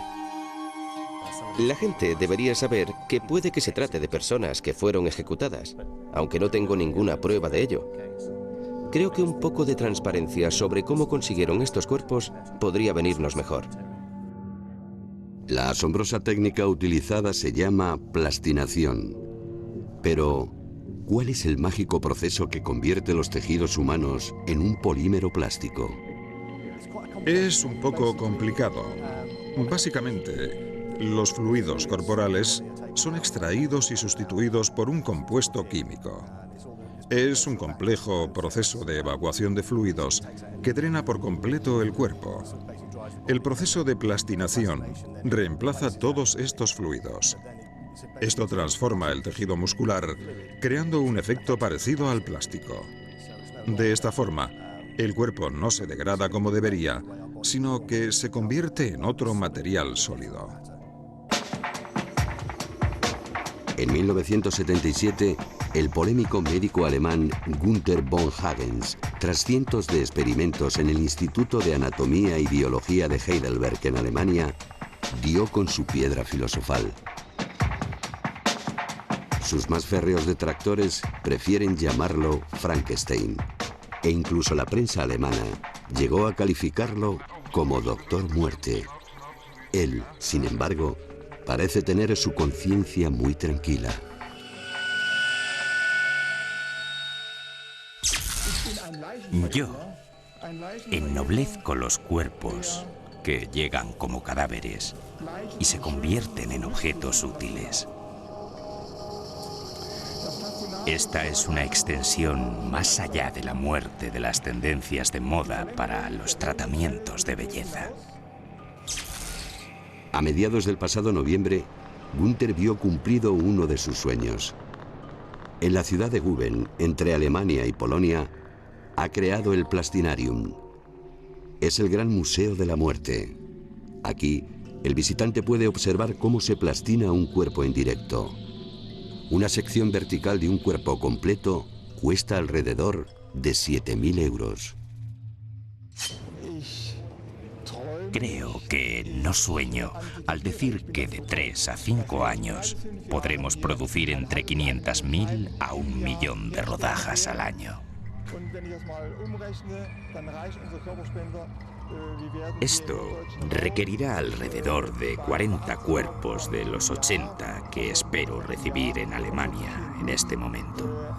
La gente debería saber que puede que se trate de personas que fueron ejecutadas, aunque no tengo ninguna prueba de ello. Creo que un poco de transparencia sobre cómo consiguieron estos cuerpos podría venirnos mejor. La asombrosa técnica utilizada se llama plastinación. Pero, ¿cuál es el mágico proceso que convierte los tejidos humanos en un polímero plástico? Es un poco complicado. Básicamente, los fluidos corporales son extraídos y sustituidos por un compuesto químico. Es un complejo proceso de evacuación de fluidos que drena por completo el cuerpo. El proceso de plastinación reemplaza todos estos fluidos. Esto transforma el tejido muscular, creando un efecto parecido al plástico. De esta forma, el cuerpo no se degrada como debería, sino que se convierte en otro material sólido. En 1977, el polémico médico alemán Günther von Hagens, tras cientos de experimentos en el Instituto de Anatomía y Biología de Heidelberg en Alemania, dio con su piedra filosofal. Sus más férreos detractores prefieren llamarlo Frankenstein, e incluso la prensa alemana llegó a calificarlo como Doctor Muerte. Él, sin embargo, parece tener su conciencia muy tranquila. Yo ennoblezco los cuerpos que llegan como cadáveres y se convierten en objetos útiles. Esta es una extensión más allá de la muerte de las tendencias de moda para los tratamientos de belleza. A mediados del pasado noviembre, Günther vio cumplido uno de sus sueños. En la ciudad de Guben, entre Alemania y Polonia, ha creado el Plastinarium. Es el gran museo de la muerte. Aquí, el visitante puede observar cómo se plastina un cuerpo en directo. Una sección vertical de un cuerpo completo cuesta alrededor de 7.000 euros. Creo que no sueño al decir que de 3 a 5 años podremos producir entre 500.000 a 1 millón de rodajas al año. Esto requerirá alrededor de 40 cuerpos de los 80 que espero recibir en Alemania en este momento.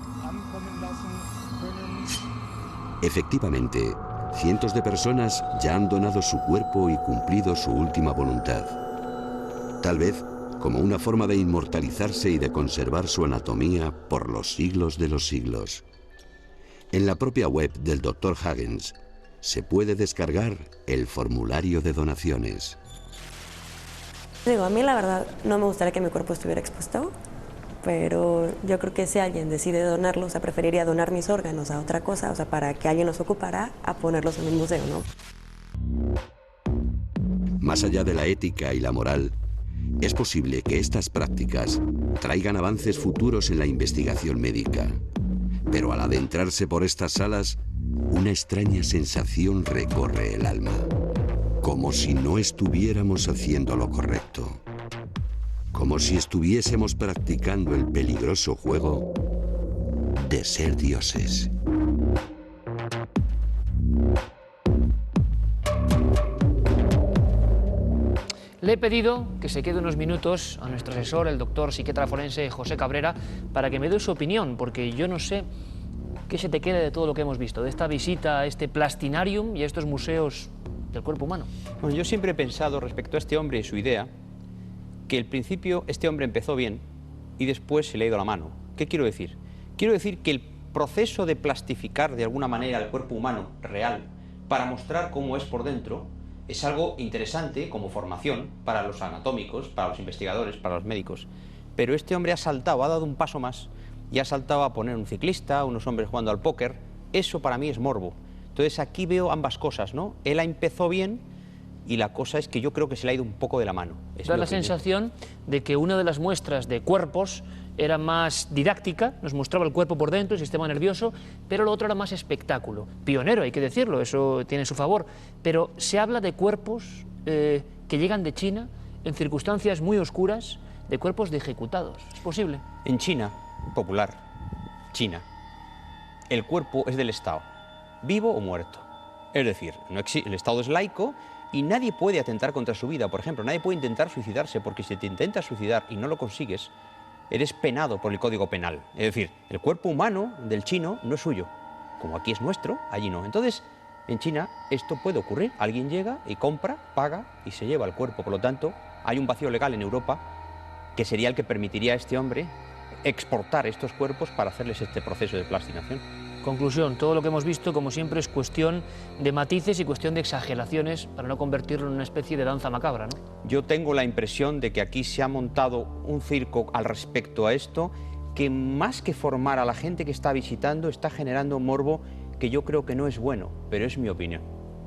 Efectivamente, cientos de personas ya han donado su cuerpo y cumplido su última voluntad. Tal vez como una forma de inmortalizarse y de conservar su anatomía por los siglos de los siglos. En la propia web del Dr. Hagens se puede descargar el formulario de donaciones. Digo, a mí la verdad no me gustaría que mi cuerpo estuviera expuesto, pero yo creo que si alguien decide donarlo, o sea, preferiría donar mis órganos a otra cosa, o sea, para que alguien los ocupara, a ponerlos en un museo, ¿no? Más allá de la ética y la moral, es posible que estas prácticas traigan avances futuros en la investigación médica. Pero al adentrarse por estas salas, una extraña sensación recorre el alma, como si no estuviéramos haciendo lo correcto, como si estuviésemos practicando el peligroso juego de ser dioses. Le he pedido que se quede unos minutos a nuestro asesor, el doctor psiquiatra forense José Cabrera, para que me dé su opinión, porque yo no sé qué se te queda de todo lo que hemos visto, de esta visita a este Plastinarium y a estos museos del cuerpo humano. Bueno, yo siempre he pensado respecto a este hombre y su idea, que al principio este hombre empezó bien y después se le ha ido la mano. ¿Qué quiero decir? Quiero decir que el proceso de plastificar de alguna manera el cuerpo humano real para mostrar cómo es por dentro es algo interesante como formación para los anatómicos, para los investigadores, para los médicos. Pero este hombre ha saltado, ha dado un paso más y ha saltado a poner un ciclista, unos hombres jugando al póker. Eso para mí es morbo. Entonces aquí veo ambas cosas, ¿no? Él empezó bien y la cosa es que yo creo que se le ha ido un poco de la mano. Da la sensación de que una de las muestras de cuerpos era más didáctica, nos mostraba el cuerpo por dentro, el sistema nervioso, pero lo otro era más espectáculo. Pionero, hay que decirlo, eso tiene su favor. Pero se habla de cuerpos que llegan de China en circunstancias muy oscuras, de cuerpos de ejecutados. ¿Es posible? En China, popular, China, el cuerpo es del Estado, vivo o muerto. Es decir, el Estado es laico y nadie puede atentar contra su vida. Por ejemplo, nadie puede intentar suicidarse, porque si te intentas suicidar y no lo consigues, eres penado por el Código Penal. Es decir, el cuerpo humano del chino no es suyo. Como aquí es nuestro, allí no. Entonces, en China esto puede ocurrir. Alguien llega y compra, paga y se lleva el cuerpo. Por lo tanto, hay un vacío legal en Europa que sería el que permitiría a este hombre exportar estos cuerpos para hacerles este proceso de plastinación. Conclusión, todo lo que hemos visto, como siempre, es cuestión de matices y cuestión de exageraciones para no convertirlo en una especie de danza macabra, ¿no? Yo tengo la impresión de que aquí se ha montado un circo al respecto a esto, que más que formar a la gente que está visitando, está generando un morbo que yo creo que no es bueno, pero es mi opinión.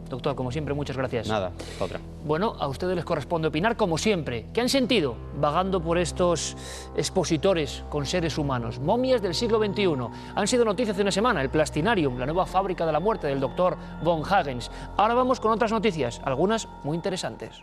Doctor, como siempre, muchas gracias. Nada, otra. Bueno, a ustedes les corresponde opinar como siempre. ¿Qué han sentido vagando por estos expositores con seres humanos? Momias del siglo XXI. Han sido noticias hace una semana, el Plastinarium, la nueva fábrica de la muerte del doctor von Hagens. Ahora vamos con otras noticias, algunas muy interesantes.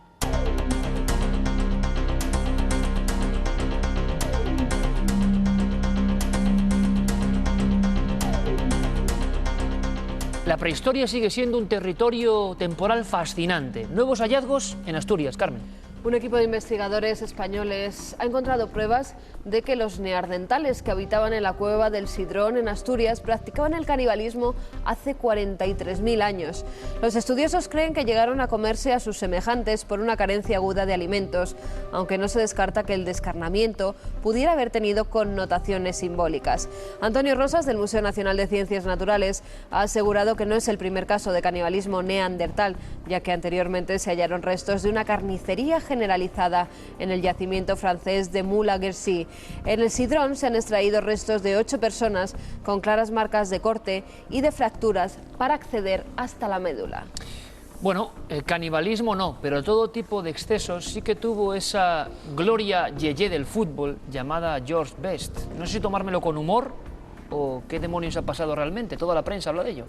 La prehistoria sigue siendo un territorio temporal fascinante. Nuevos hallazgos en Asturias. Carmen. Un equipo de investigadores españoles ha encontrado pruebas de que los neandertales que habitaban en la cueva del Sidrón en Asturias practicaban el canibalismo hace 43.000 años. Los estudiosos creen que llegaron a comerse a sus semejantes por una carencia aguda de alimentos, aunque no se descarta que el descarnamiento pudiera haber tenido connotaciones simbólicas. Antonio Rosas, del Museo Nacional de Ciencias Naturales, ha asegurado que no es el primer caso de canibalismo neandertal, ya que anteriormente se hallaron restos de una carnicería generalizada en el yacimiento francés de Moulin-Gercy. En el Sidrón se han extraído restos de 8 personas con claras marcas de corte y de fracturas para acceder hasta la médula. Bueno, el canibalismo no, pero todo tipo de excesos sí que tuvo esa gloria yeye del fútbol llamada George Best. No sé si tomármelo con humor o qué demonios ha pasado realmente, toda la prensa habla de ello.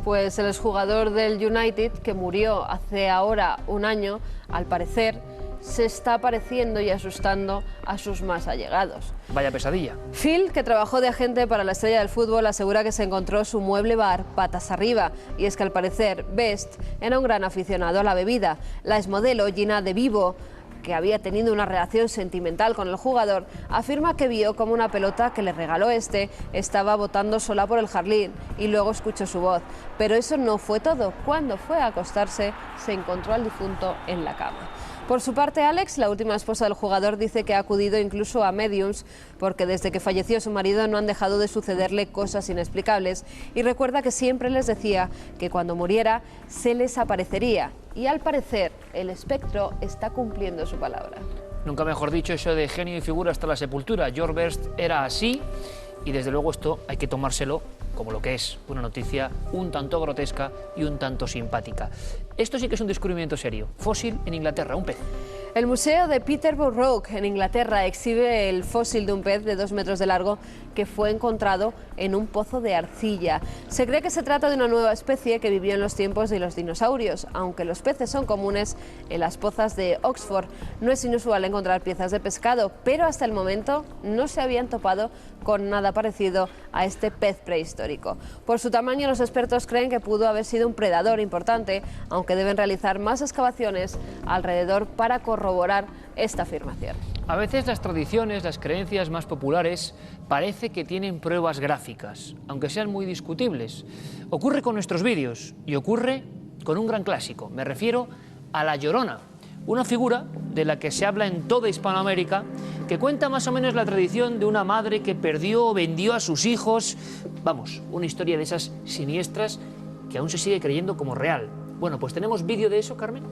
Pues el exjugador del United, que murió hace ahora un año, al parecer, se está pareciendo y asustando a sus más allegados. Vaya pesadilla. Phil, que trabajó de agente para la estrella del fútbol, asegura que se encontró su mueble bar patas arriba. Y es que al parecer Best era un gran aficionado a la bebida. La exmodelo Gina De Vivo, que había tenido una relación sentimental con el jugador, afirma que vio como una pelota que le regaló estaba botando sola por el jardín y luego escuchó su voz. Pero eso no fue todo. Cuando fue a acostarse, se encontró al difunto en la cama. Por su parte, Alex, la última esposa del jugador, dice que ha acudido incluso a mediums porque desde que falleció su marido no han dejado de sucederle cosas inexplicables, y recuerda que siempre les decía que cuando muriera se les aparecería, y al parecer el espectro está cumpliendo su palabra. Nunca mejor dicho, eso de genio y figura hasta la sepultura. George Best era así, y desde luego esto hay que tomárselo como lo que es, una noticia un tanto grotesca y un tanto simpática. Esto sí que es un descubrimiento serio. Fósil en Inglaterra, un pez. El Museo de Peterborough Rock, en Inglaterra, exhibe el fósil de un pez de 2 metros de largo que fue encontrado en un pozo de arcilla. Se cree que se trata de una nueva especie que vivió en los tiempos de los dinosaurios. Aunque los peces son comunes en las pozas de Oxford, no es inusual encontrar piezas de pescado, pero hasta el momento no se habían topado con nada parecido a este pez prehistórico. Por su tamaño, los expertos creen que pudo haber sido un predador importante, aunque deben realizar más excavaciones alrededor para corroborar esta afirmación. A veces las tradiciones, las creencias más populares, parece que tienen pruebas gráficas, aunque sean muy discutibles. Ocurre con nuestros vídeos y ocurre con un gran clásico. Me refiero a La Llorona, una figura de la que se habla en toda Hispanoamérica, que cuenta más o menos la tradición de una madre que perdió o vendió a sus hijos. Vamos, una historia de esas siniestras que aún se sigue creyendo como real. Bueno, pues tenemos vídeo de eso, Carmen.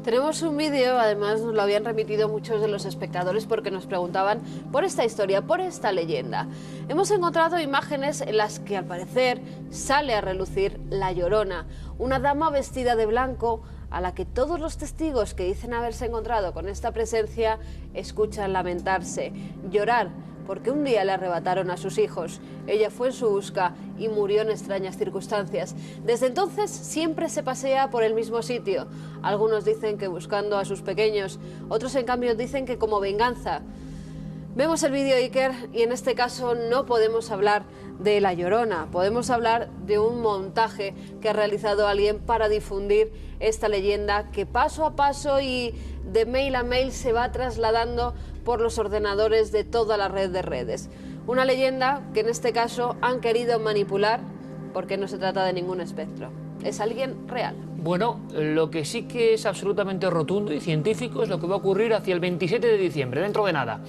Tenemos un vídeo, además nos lo habían remitido muchos de los espectadores porque nos preguntaban por esta historia, por esta leyenda. Hemos encontrado imágenes en las que al parecer sale a relucir La Llorona, una dama vestida de blanco a la que todos los testigos que dicen haberse encontrado con esta presencia escuchan lamentarse, llorar, porque un día le arrebataron a sus hijos. Ella fue en su busca y murió en extrañas circunstancias. Desde entonces siempre se pasea por el mismo sitio. Algunos dicen que buscando a sus pequeños, otros en cambio dicen que como venganza. Vemos el vídeo, Iker, y en este caso no podemos hablar de La Llorona, podemos hablar de un montaje que ha realizado alguien para difundir esta leyenda que paso a paso y de mail a mail se va trasladando por los ordenadores de toda la red de redes. Una leyenda que en este caso han querido manipular porque no se trata de ningún espectro, es alguien real. Bueno, lo que sí que es absolutamente rotundo y científico es lo que va a ocurrir hacia el 27 de diciembre, dentro de nada.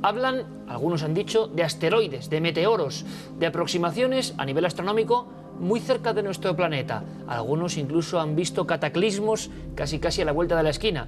Hablan, algunos han dicho, de asteroides, de meteoros, de aproximaciones a nivel astronómico muy cerca de nuestro planeta. Algunos incluso han visto cataclismos casi a la vuelta de la esquina.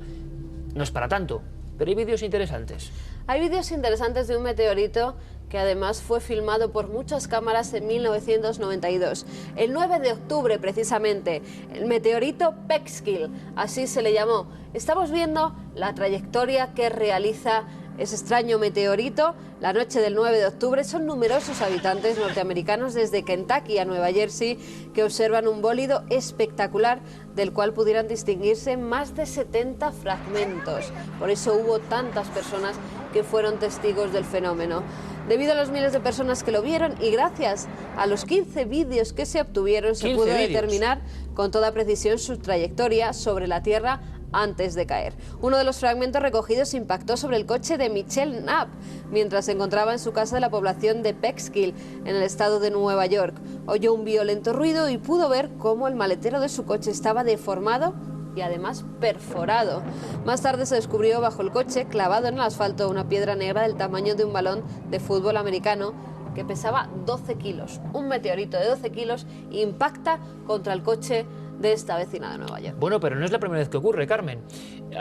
No es para tanto, pero hay vídeos interesantes. Hay vídeos interesantes de un meteorito que además fue filmado por muchas cámaras en 1992. El 9 de octubre, precisamente, el meteorito Peekskill, así se le llamó. Estamos viendo la trayectoria que realiza ese extraño meteorito. La noche del 9 de octubre son numerosos habitantes norteamericanos desde Kentucky a Nueva Jersey que observan un bólido espectacular del cual pudieran distinguirse más de 70 fragmentos. Por eso hubo tantas personas que fueron testigos del fenómeno. Debido a los miles de personas que lo vieron y gracias a los 15 vídeos que se obtuvieron, se pudo determinar con toda precisión su trayectoria sobre la Tierra antes de caer. Uno de los fragmentos recogidos impactó sobre el coche de Michelle Knapp mientras se encontraba en su casa de la población de Peekskill, en el estado de Nueva York. Oyó un violento ruido y pudo ver cómo el maletero de su coche estaba deformado y además perforado. Más tarde se descubrió bajo el coche, clavado en el asfalto, una piedra negra del tamaño de un balón de fútbol americano que pesaba 12 kilos. Un meteorito de 12 kilos impacta contra el coche de esta vecina de Nueva York. Bueno, pero no es la primera vez que ocurre, Carmen.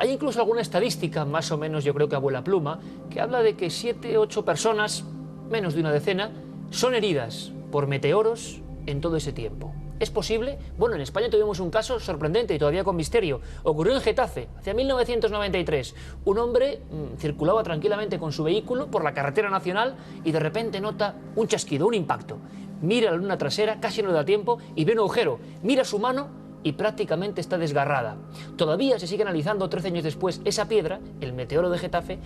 Hay incluso alguna estadística, más o menos yo creo que abuela pluma, que habla de que 7 u 8 personas, menos de una decena, son heridas por meteoros en todo ese tiempo. ¿Es posible? Bueno, en España tuvimos un caso sorprendente y todavía con misterio. Ocurrió en Getafe, hacia 1993. Un hombre circulaba tranquilamente con su vehículo por la carretera nacional y de repente nota un chasquido, un impacto. Mira la luna trasera, casi no le da tiempo, y ve un agujero. Mira su mano y prácticamente está desgarrada. Todavía se sigue analizando 13 años después esa piedra, el meteoro de Getafe,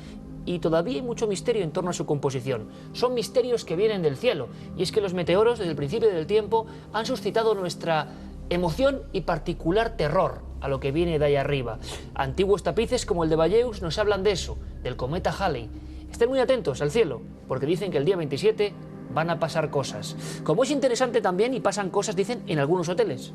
y todavía hay mucho misterio en torno a su composición. Son misterios que vienen del cielo, y es que los meteoros desde el principio del tiempo han suscitado nuestra emoción y particular terror a lo que viene de ahí arriba. Antiguos tapices como el de Valleus nos hablan de eso, del cometa Halley. Estén muy atentos al cielo, porque dicen que el día 27 van a pasar cosas. Como es interesante también, y pasan cosas, dicen, en algunos hoteles.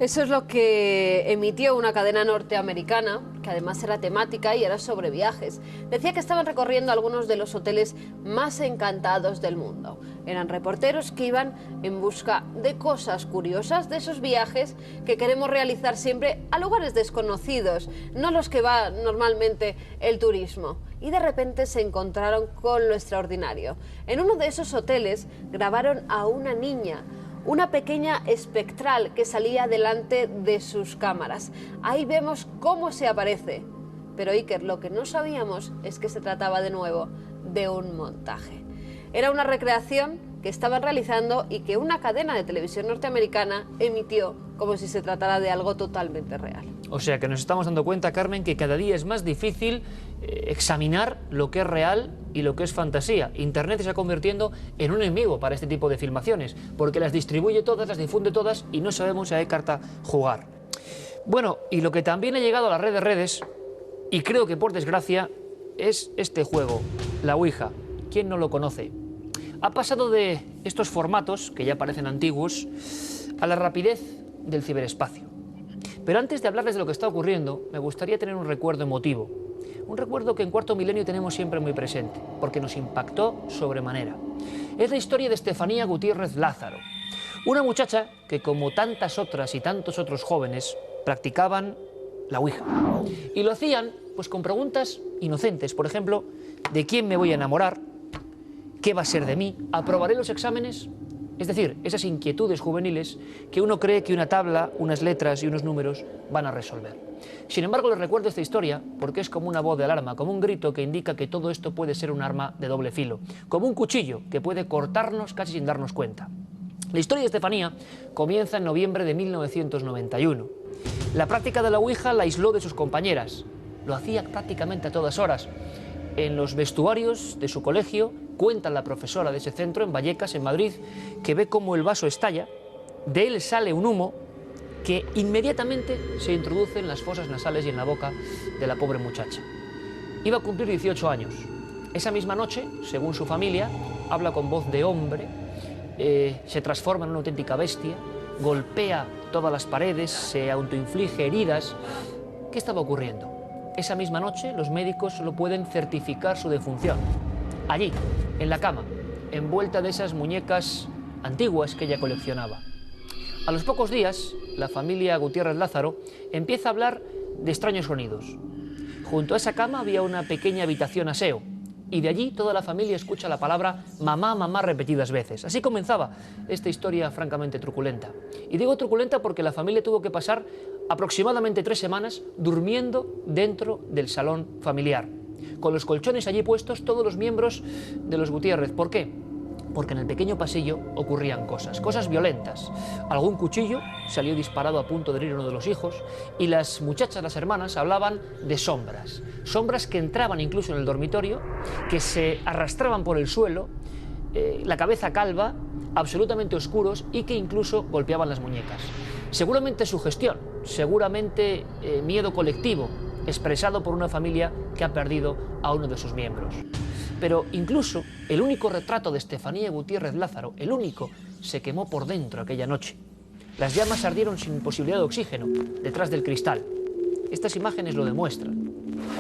Eso es lo que emitió una cadena norteamericana, que además era temática y era sobre viajes. Decía que estaban recorriendo algunos de los hoteles más encantados del mundo. Eran reporteros que iban en busca de cosas curiosas, de esos viajes que queremos realizar siempre a lugares desconocidos, no los que va normalmente el turismo. Y de repente se encontraron con lo extraordinario. En uno de esos hoteles grabaron a una niña, una pequeña espectral que salía delante de sus cámaras. Ahí vemos cómo se aparece, Pero Iker, lo que no sabíamos es que se trataba de nuevo de un montaje. Era una recreación que estaban realizando y que una cadena de televisión norteamericana emitió como si se tratara de algo totalmente real. O sea que nos estamos dando cuenta, Carmen, que cada día es más difícil examinar lo que es real y lo que es fantasía. Internet se está convirtiendo en un enemigo para este tipo de filmaciones, porque las distribuye todas, las difunde todas y no sabemos a qué carta jugar. Bueno, y lo que también ha llegado a la red de redes, y creo que por desgracia, es este juego, la Ouija. ¿Quién no lo conoce? Ha pasado de estos formatos, que ya parecen antiguos, a la rapidez del ciberespacio. Pero antes de hablarles de lo que está ocurriendo, me gustaría tener un recuerdo emotivo. Un recuerdo que en Cuarto Milenio tenemos siempre muy presente, porque nos impactó sobremanera. Es la historia de Estefanía Gutiérrez Lázaro, una muchacha que, como tantas otras y tantos otros jóvenes, practicaban la Ouija. Y lo hacían pues con preguntas inocentes, por ejemplo, ¿de quién me voy a enamorar? ¿Qué va a ser de mí? ¿Aprobaré los exámenes? Es decir, esas inquietudes juveniles que uno cree que una tabla, unas letras y unos números van a resolver. Sin embargo, les recuerdo esta historia porque es como una voz de alarma, como un grito que indica que todo esto puede ser un arma de doble filo, como un cuchillo que puede cortarnos casi sin darnos cuenta. La historia de Estefanía comienza en noviembre de 1991. La práctica de la Ouija la aisló de sus compañeras. Lo hacía prácticamente a todas horas. En los vestuarios de su colegio, cuenta la profesora de ese centro, en Vallecas, en Madrid, que ve cómo el vaso estalla, de él sale un humo que inmediatamente se introduce en las fosas nasales y en la boca de la pobre muchacha. Iba a cumplir 18 años. Esa misma noche, según su familia, habla con voz de hombre, se transforma en una auténtica bestia, golpea todas las paredes, se autoinflige heridas. ¿Qué estaba ocurriendo? Esa misma noche los médicos solo pueden certificar su defunción. Allí, en la cama, envuelta de esas muñecas antiguas que ella coleccionaba. A los pocos días, la familia Gutiérrez Lázaro empieza a hablar de extraños sonidos. Junto a esa cama había una pequeña habitación aseo, y de allí toda la familia escucha la palabra mamá, mamá repetidas veces. Así comenzaba esta historia francamente truculenta. Y digo truculenta porque la familia tuvo que pasar aproximadamente 3 semanas durmiendo dentro del salón familiar, con los colchones allí puestos todos los miembros de los Gutiérrez. ¿Por qué? Porque en el pequeño pasillo ocurrían cosas violentas. Algún cuchillo salió disparado a punto de herir a uno de los hijos y las muchachas, las hermanas, hablaban de sombras. Sombras que entraban incluso en el dormitorio, que se arrastraban por el suelo, la cabeza calva, absolutamente oscuros y que incluso golpeaban las muñecas. Seguramente sugestión, seguramente miedo colectivo, expresado por una familia que ha perdido a uno de sus miembros. Pero incluso el único retrato de Estefanía Gutiérrez Lázaro, el único, se quemó por dentro aquella noche. Las llamas ardieron sin posibilidad de oxígeno detrás del cristal. Estas imágenes lo demuestran.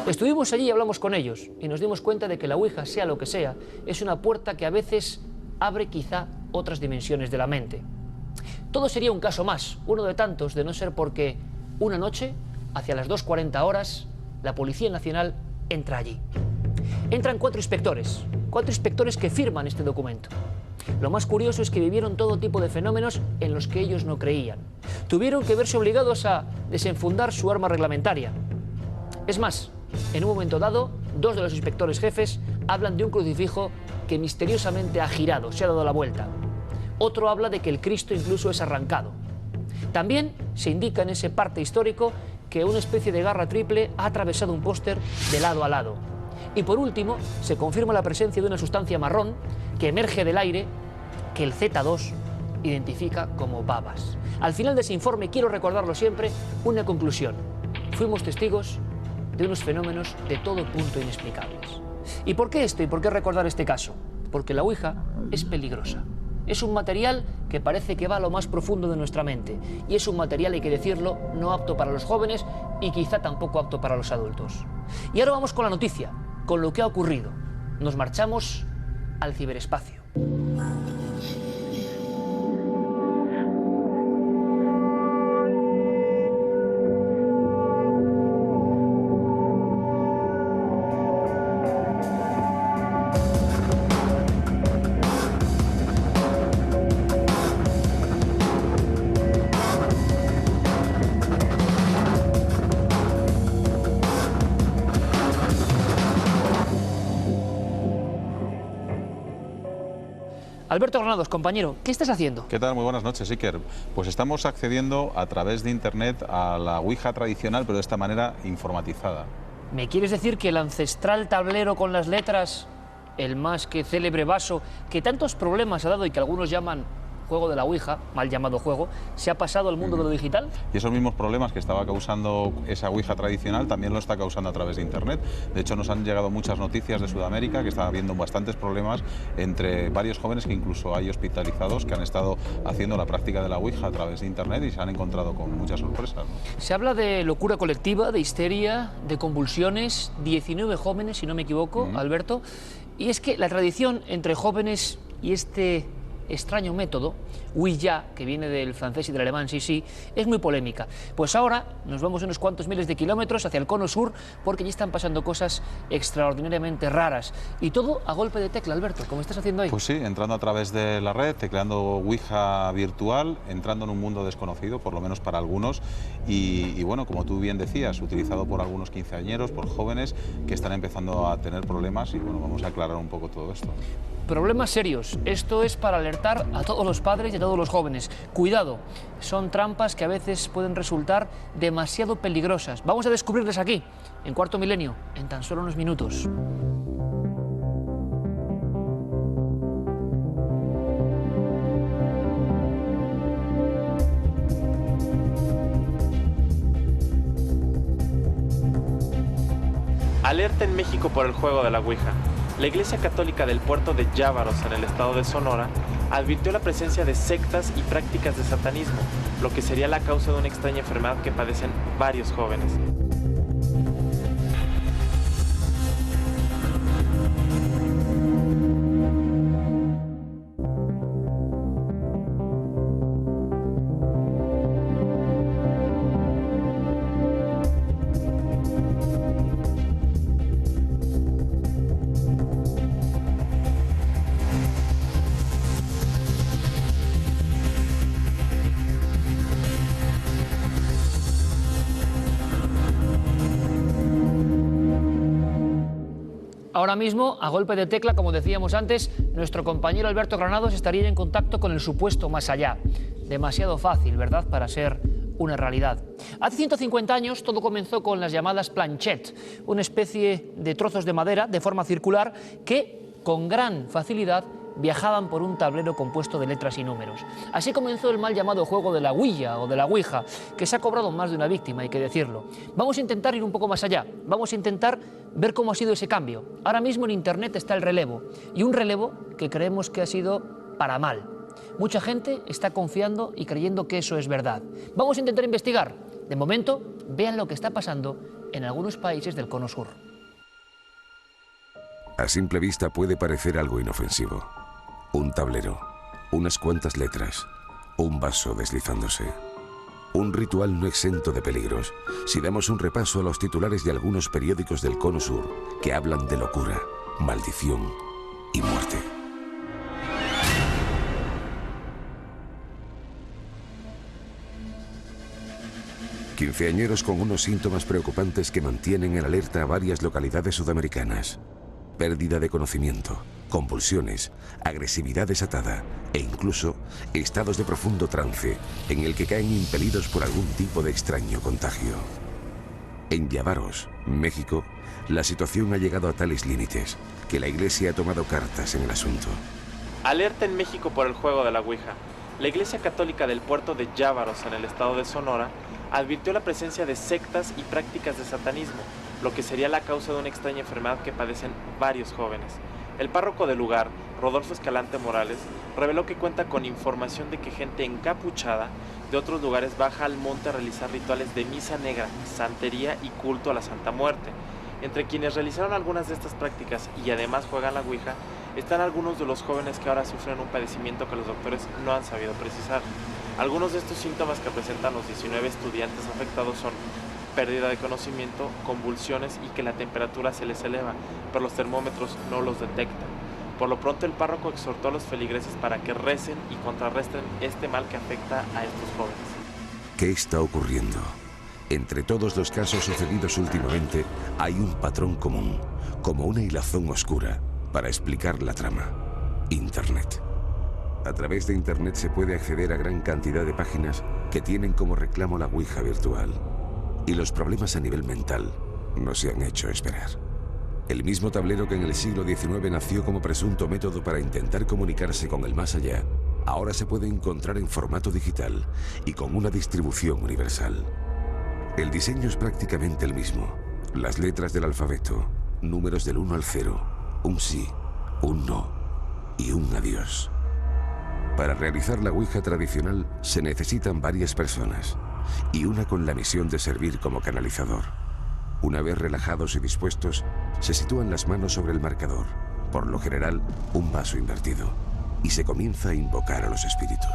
Estuvimos allí y hablamos con ellos y nos dimos cuenta de que la Ouija, sea lo que sea, es una puerta que a veces abre quizá otras dimensiones de la mente. Todo sería un caso más, uno de tantos, de no ser porque una noche, hacia las 2:40 horas, la Policía Nacional entra allí. Entran 4 inspectores que firman este documento. Lo más curioso es que vivieron todo tipo de fenómenos en los que ellos no creían. Tuvieron que verse obligados a desenfundar su arma reglamentaria. Es más, en un momento dado, 2 de los inspectores jefes hablan de un crucifijo que misteriosamente ha girado, se ha dado la vuelta. Otro habla de que el Cristo incluso es arrancado. También se indica en ese parte histórico que una especie de garra triple ha atravesado un póster de lado a lado. Y por último, se confirma la presencia de una sustancia marrón que emerge del aire que el Z2 identifica como babas. Al final de ese informe, quiero recordarlo siempre, una conclusión. Fuimos testigos de unos fenómenos de todo punto inexplicables. ¿Y por qué esto y por qué recordar este caso? Porque la Ouija es peligrosa. Es un material que parece que va a lo más profundo de nuestra mente. Y es un material, hay que decirlo, no apto para los jóvenes y quizá tampoco apto para los adultos. Y ahora vamos con la noticia, con lo que ha ocurrido. Nos marchamos al ciberespacio. Alberto Granados, compañero, ¿qué estás haciendo? ¿Qué tal? Muy buenas noches, Iker. Pues estamos accediendo a través de Internet a la Ouija tradicional, pero de esta manera informatizada. ¿Me quieres decir que el ancestral tablero con las letras, el más que célebre vaso, que tantos problemas ha dado y que algunos llaman juego de la Ouija, mal llamado juego, se ha pasado al mundo de lo digital? Y esos mismos problemas que estaba causando esa Ouija tradicional también lo está causando a través de Internet. De hecho, nos han llegado muchas noticias de Sudamérica que está habiendo bastantes problemas entre varios jóvenes que incluso hay hospitalizados que han estado haciendo la práctica de la Ouija a través de Internet y se han encontrado con muchas sorpresas, ¿no? Se habla de locura colectiva, de histeria, de convulsiones, 19 jóvenes, si no me equivoco, Alberto. Y es que la tradición entre jóvenes y este extraño método, Ouija, que viene del francés y del alemán, sí, es muy polémica. Pues ahora nos vamos unos cuantos miles de kilómetros hacia el cono sur porque ya están pasando cosas extraordinariamente raras. Y todo a golpe de tecla, Alberto, ¿cómo estás haciendo ahí? Pues sí, entrando a través de la red, tecleando Ouija virtual, entrando en un mundo desconocido, por lo menos para algunos, y bueno, como tú bien decías, utilizado por algunos quinceañeros, por jóvenes que están empezando a tener problemas y bueno, vamos a aclarar un poco todo esto. Problemas serios. Esto es para alertar a todos los padres y a todos los jóvenes. Cuidado, son trampas que a veces pueden resultar demasiado peligrosas. Vamos a descubrirles aquí, en Cuarto Milenio, en tan solo unos minutos. Alerta en México por el juego de la Ouija. La Iglesia Católica del puerto de Llávaros, en el estado de Sonora, advirtió la presencia de sectas y prácticas de satanismo, lo que sería la causa de una extraña enfermedad que padecen varios jóvenes. Ahora mismo, a golpe de tecla, como decíamos antes, nuestro compañero Alberto Granados estaría en contacto con el supuesto más allá. Demasiado fácil, ¿verdad?, para ser una realidad. Hace 150 años todo comenzó con las llamadas planchettes, una especie de trozos de madera de forma circular que, con gran facilidad, viajaban por un tablero compuesto de letras y números. Así comenzó el mal llamado juego de la Ouija o de la Ouija, que se ha cobrado más de una víctima, hay que decirlo. Vamos a intentar ir un poco más allá, vamos a intentar ver cómo ha sido ese cambio. Ahora mismo en Internet está el relevo, y un relevo que creemos que ha sido para mal. Mucha gente está confiando y creyendo que eso es verdad. Vamos a intentar investigar. De momento, vean lo que está pasando en algunos países del Cono Sur. A simple vista puede parecer algo inofensivo. Un tablero, unas cuantas letras, un vaso deslizándose. Un ritual no exento de peligros si damos un repaso a los titulares de algunos periódicos del Cono Sur que hablan de locura, maldición y muerte. Quinceañeros con unos síntomas preocupantes que mantienen en alerta a varias localidades sudamericanas. Pérdida de conocimiento, convulsiones, agresividad desatada e incluso estados de profundo trance en el que caen impelidos por algún tipo de extraño contagio. En Llávaros, México, la situación ha llegado a tales límites que la Iglesia ha tomado cartas en el asunto. Alerta en México por el juego de la Ouija. La Iglesia Católica del puerto de Llávaros, en el estado de Sonora, advirtió la presencia de sectas y prácticas de satanismo, lo que sería la causa de una extraña enfermedad que padecen varios jóvenes. El párroco del lugar, Rodolfo Escalante Morales, reveló que cuenta con información de que gente encapuchada de otros lugares baja al monte a realizar rituales de misa negra, santería y culto a la Santa Muerte. Entre quienes realizaron algunas de estas prácticas y además juegan la Ouija, están algunos de los jóvenes que ahora sufren un padecimiento que los doctores no han sabido precisar. Algunos de estos síntomas que presentan los 19 estudiantes afectados son pérdida de conocimiento, convulsiones y que la temperatura se les eleva, pero los termómetros no los detectan. Por lo pronto el párroco exhortó a los feligreses para que recen y contrarresten este mal que afecta a estos jóvenes. ¿Qué está ocurriendo? Entre todos los casos sucedidos últimamente hay un patrón común, como una hilazón oscura, para explicar la trama: Internet. A través de Internet se puede acceder a gran cantidad de páginas que tienen como reclamo la Ouija virtual. Y los problemas a nivel mental no se han hecho esperar. El mismo tablero que en el siglo XIX nació como presunto método para intentar comunicarse con el más allá, ahora se puede encontrar en formato digital y con una distribución universal. El diseño es prácticamente el mismo. Las letras del alfabeto, números del 1 al 0, un sí, un no y un adiós. Para realizar la Ouija tradicional se necesitan varias personas y una con la misión de servir como canalizador. Una vez relajados y dispuestos, se sitúan las manos sobre el marcador, por lo general un vaso invertido, y se comienza a invocar a los espíritus.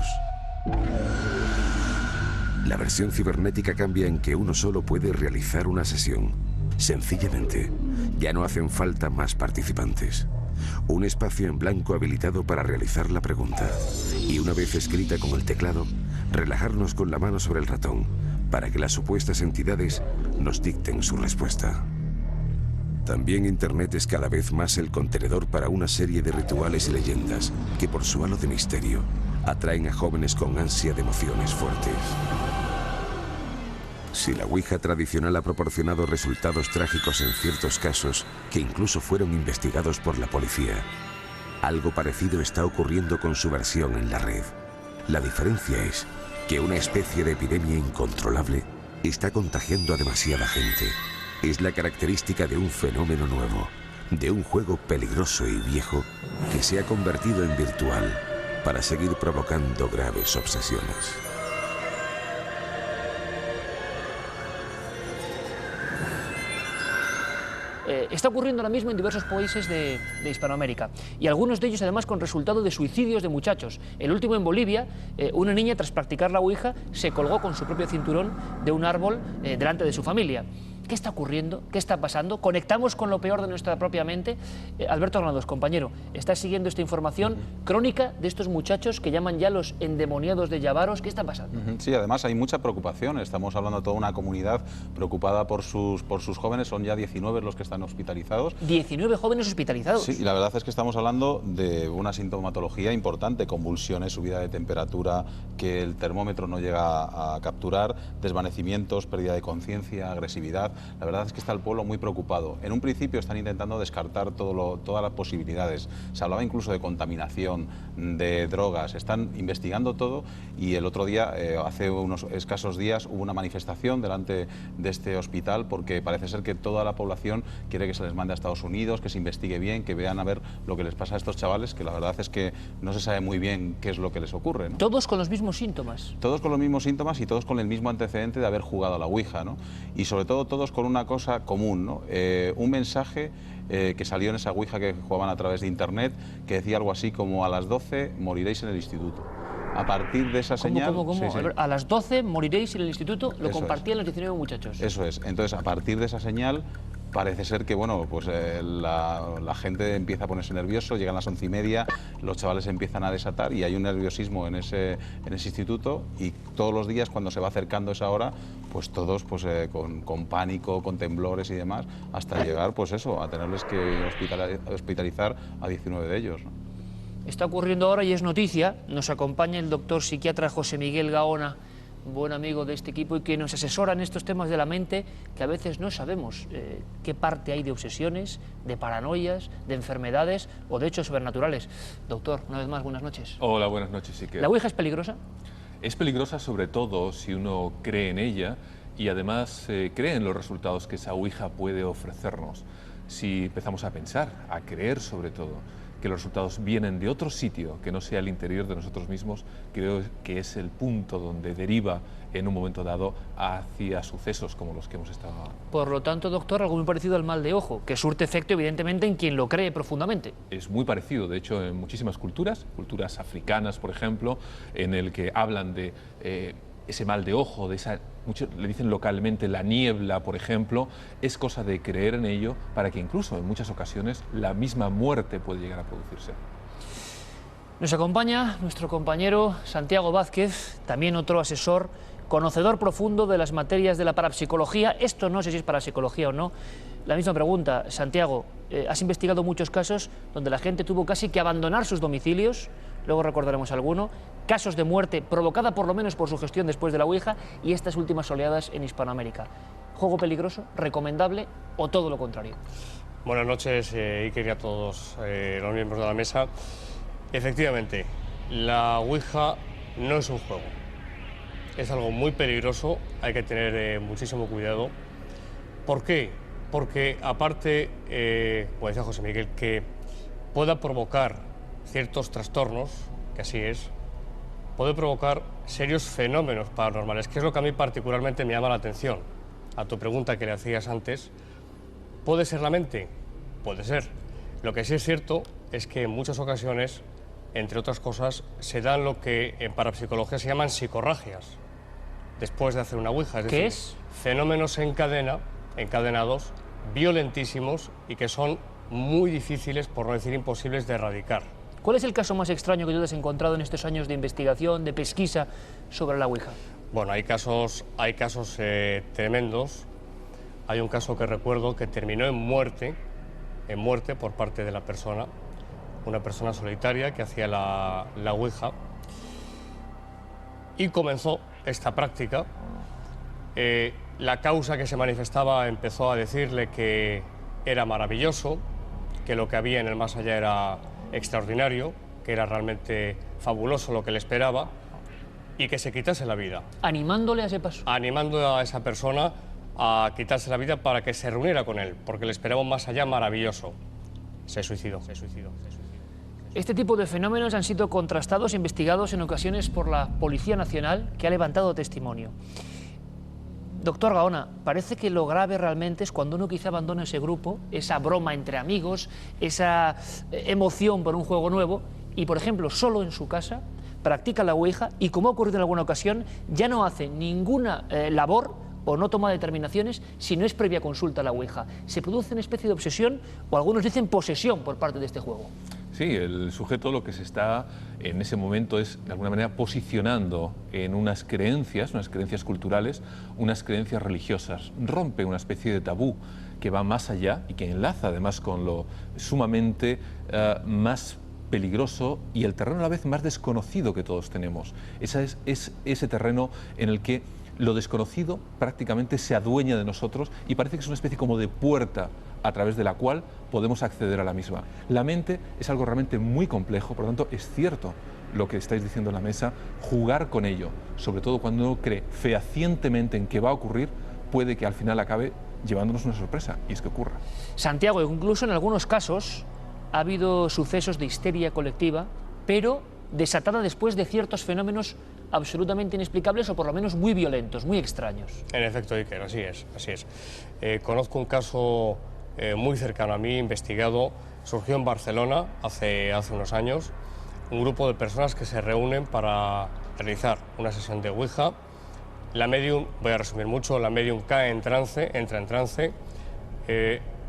La versión cibernética cambia en que uno solo puede realizar una sesión. Sencillamente, ya no hacen falta más participantes. Un espacio en blanco habilitado para realizar la pregunta. Y una vez escrita con el teclado, relajarnos con la mano sobre el ratón para que las supuestas entidades nos dicten su respuesta. También Internet es cada vez más el contenedor para una serie de rituales y leyendas que por su halo de misterio atraen a jóvenes con ansia de emociones fuertes. Si la Ouija tradicional ha proporcionado resultados trágicos en ciertos casos que incluso fueron investigados por la policía, algo parecido está ocurriendo con su versión en la red. La diferencia es que una especie de epidemia incontrolable está contagiando a demasiada gente. Es la característica de un fenómeno nuevo, de un juego peligroso y viejo que se ha convertido en virtual para seguir provocando graves obsesiones. Está ocurriendo ahora mismo en diversos países de Hispanoamérica y algunos de ellos además con resultado de suicidios de muchachos. El último en Bolivia, una niña tras practicar la Ouija se colgó con su propio cinturón de un árbol delante de su familia. ¿Qué está ocurriendo? ¿Qué está pasando? ¿Conectamos con lo peor de nuestra propia mente? Alberto Granados, compañero, ¿estás siguiendo esta información crónica de estos muchachos que llaman ya los endemoniados de Yavaros? ¿Qué está pasando? Sí, además hay mucha preocupación. Estamos hablando de toda una comunidad preocupada por sus jóvenes. Son ya 19 los que están hospitalizados. 19 jóvenes hospitalizados. Sí, y la verdad es que estamos hablando de una sintomatología importante, convulsiones, subida de temperatura que el termómetro no llega a capturar, desvanecimientos, pérdida de conciencia, agresividad. La verdad es que está el pueblo muy preocupado. En un principio están intentando descartar todas las posibilidades. Se hablaba incluso de contaminación, de drogas. Están investigando todo y el otro día, hace unos escasos días, hubo una manifestación delante de este hospital porque parece ser que toda la población quiere que se les mande a Estados Unidos, que se investigue bien, que vean a ver lo que les pasa a estos chavales, que la verdad es que no se sabe muy bien qué es lo que les ocurre, ¿no? Todos con los mismos síntomas. Todos con los mismos síntomas y todos con el mismo antecedente de haber jugado a la Ouija, ¿no? Y sobre todo todos con una cosa común, ¿no? Un mensaje que salió en esa Ouija que jugaban a través de Internet, que decía algo así como: a las 12 moriréis en el instituto. A partir de esa señal... ¿Cómo? Sí, sí. A ver, a las 12 moriréis en el instituto, lo compartían los 19 muchachos. Eso es. Entonces, a partir de esa señal, parece ser que, bueno, pues la gente empieza a ponerse nervioso, llegan las 11:30, los chavales empiezan a desatar y hay un nerviosismo en ese instituto y todos los días cuando se va acercando esa hora, pues todos pues, con pánico, con temblores y demás, hasta llegar, pues eso, a tenerles que hospitalizar a 19 de ellos, ¿no? Está ocurriendo ahora y es noticia. Nos acompaña el doctor psiquiatra José Miguel Gaona, buen amigo de este equipo y que nos asesora en estos temas de la mente que a veces no sabemos qué parte hay de obsesiones, de paranoias, de enfermedades o de hechos sobrenaturales. Doctor, una vez más, buenas noches. Hola, buenas noches, Iker. ¿La Ouija es peligrosa? Es peligrosa sobre todo si uno cree en ella y además cree en los resultados que esa Ouija puede ofrecernos. Si empezamos a pensar, a creer sobre todo, que los resultados vienen de otro sitio que no sea el interior de nosotros mismos, creo que es el punto donde deriva en un momento dado hacia sucesos como los que hemos estado. Por lo tanto, doctor, algo muy parecido al mal de ojo, que surte efecto evidentemente en quien lo cree profundamente. Es muy parecido, de hecho, en muchísimas culturas africanas, por ejemplo, en el que hablan de ese mal de ojo, de esa, muchos le dicen localmente la niebla, por ejemplo, es cosa de creer en ello para que incluso en muchas ocasiones la misma muerte puede llegar a producirse. Nos acompaña nuestro compañero Santiago Vázquez, también otro asesor, conocedor profundo de las materias de la parapsicología. Esto no sé si es parapsicología o no. La misma pregunta, Santiago, has investigado muchos casos donde la gente tuvo casi que abandonar sus domicilios luego recordaremos alguno, casos de muerte provocada por lo menos por su gestión después de la Ouija y estas últimas oleadas en Hispanoamérica. ¿Juego peligroso, recomendable o todo lo contrario? Buenas noches, Iker, y a todos los miembros de la mesa. Efectivamente, la Ouija no es un juego. Es algo muy peligroso, hay que tener muchísimo cuidado. ¿Por qué? Porque aparte, como decía José Miguel, que pueda provocar ciertos trastornos, que así es, puede provocar serios fenómenos paranormales, que es lo que a mí particularmente me llama la atención. A tu pregunta que le hacías antes, ¿puede ser la mente? Puede ser. Lo que sí es cierto es que en muchas ocasiones, entre otras cosas, se dan lo que en parapsicología se llaman psicorragias, después de hacer una Ouija. ¿Qué es? Fenómenos encadenados, violentísimos y que son muy difíciles, por no decir imposibles, de erradicar. ¿Cuál es el caso más extraño que tú has encontrado en estos años de investigación, de pesquisa sobre la Ouija? Bueno, hay casos tremendos. Hay un caso que recuerdo que terminó en muerte por parte de la persona, una persona solitaria que hacía la Ouija, y comenzó esta práctica. La causa que se manifestaba empezó a decirle que era maravilloso, que lo que había en el más allá era extraordinario, que era realmente fabuloso lo que le esperaba y que se quitase la vida. ¿Animándole a ese paso? Animando a esa persona a quitarse la vida para que se reuniera con él, porque le esperaba un más allá maravilloso. Se suicidó. Este tipo de fenómenos han sido contrastados e investigados en ocasiones por la Policía Nacional, que ha levantado testimonio. Doctor Gaona, parece que lo grave realmente es cuando uno quizá abandona ese grupo, esa broma entre amigos, esa emoción por un juego nuevo y, por ejemplo, solo en su casa practica la Ouija y, como ha ocurrido en alguna ocasión, ya no hace ninguna labor o no toma determinaciones si no es previa consulta a la Ouija. ¿Se produce una especie de obsesión o algunos dicen posesión por parte de este juego? Sí, el sujeto lo que se está en ese momento es, de alguna manera, posicionando en unas creencias culturales, unas creencias religiosas. Rompe una especie de tabú que va más allá y que enlaza además con lo sumamente más peligroso y el terreno a la vez más desconocido que todos tenemos. Es ese terreno en el que lo desconocido prácticamente se adueña de nosotros y parece que es una especie como de puerta a través de la cual podemos acceder a la misma. La mente es algo realmente muy complejo, por lo tanto es cierto lo que estáis diciendo en la mesa, jugar con ello, sobre todo cuando uno cree fehacientemente en que va a ocurrir, puede que al final acabe llevándonos una sorpresa, y es que ocurra. Santiago, incluso en algunos casos ha habido sucesos de histeria colectiva, pero desatada después de ciertos fenómenos absolutamente inexplicables o por lo menos muy violentos, muy extraños. En efecto, Iker, así es. Conozco un caso muy cercano a mí, investigado, surgió en Barcelona hace unos años, un grupo de personas que se reúnen para realizar una sesión de Ouija. La medium, voy a resumir mucho, la medium cae en trance, entra en trance.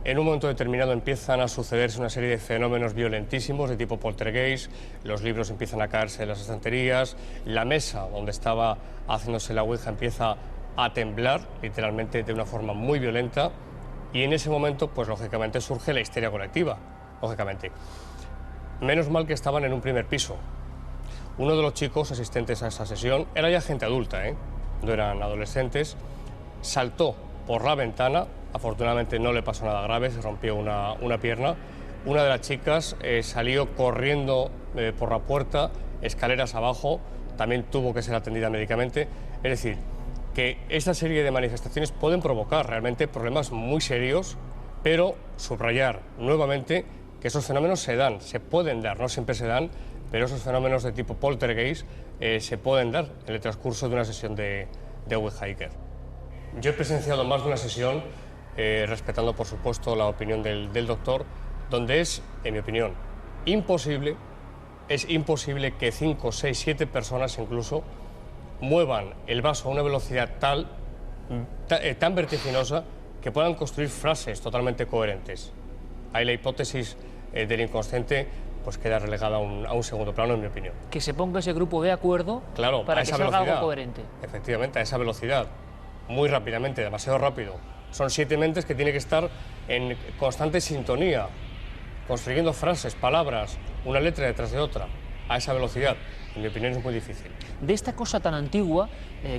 En un momento determinado empiezan a sucederse una serie de fenómenos violentísimos de tipo poltergeist, los libros empiezan a caerse de las estanterías, la mesa donde estaba haciéndose la Ouija empieza a temblar, literalmente de una forma muy violenta, y en ese momento, pues lógicamente surge la histeria colectiva, lógicamente. Menos mal que estaban en un primer piso. Uno de los chicos asistentes a esa sesión, era ya gente adulta, no eran adolescentes, saltó por la ventana. Afortunadamente no le pasó nada grave, se rompió una pierna. Una de las chicas salió corriendo por la puerta, escaleras abajo, también tuvo que ser atendida médicamente. Es decir, que esta serie de manifestaciones pueden provocar realmente problemas muy serios, pero subrayar nuevamente que esos fenómenos se dan, se pueden dar, no siempre se dan, pero esos fenómenos de tipo poltergeist se pueden dar en el transcurso de una sesión de Ouija. Yo he presenciado más de una sesión, respetando por supuesto la opinión del doctor, donde es, en mi opinión, imposible que 5, 6, 7 personas incluso muevan el vaso a una velocidad tan vertiginosa que puedan construir frases totalmente coherentes. Ahí la hipótesis del inconsciente pues queda relegada a un segundo plano, en mi opinión. Que se ponga ese grupo de acuerdo, claro, para que salga algo coherente. Efectivamente, a esa velocidad, muy rápidamente, demasiado rápido. Son 7 mentes que tienen que estar en constante sintonía, construyendo frases, palabras, una letra detrás de otra. a esa velocidad. En mi opinión es muy difícil. De esta cosa tan antigua,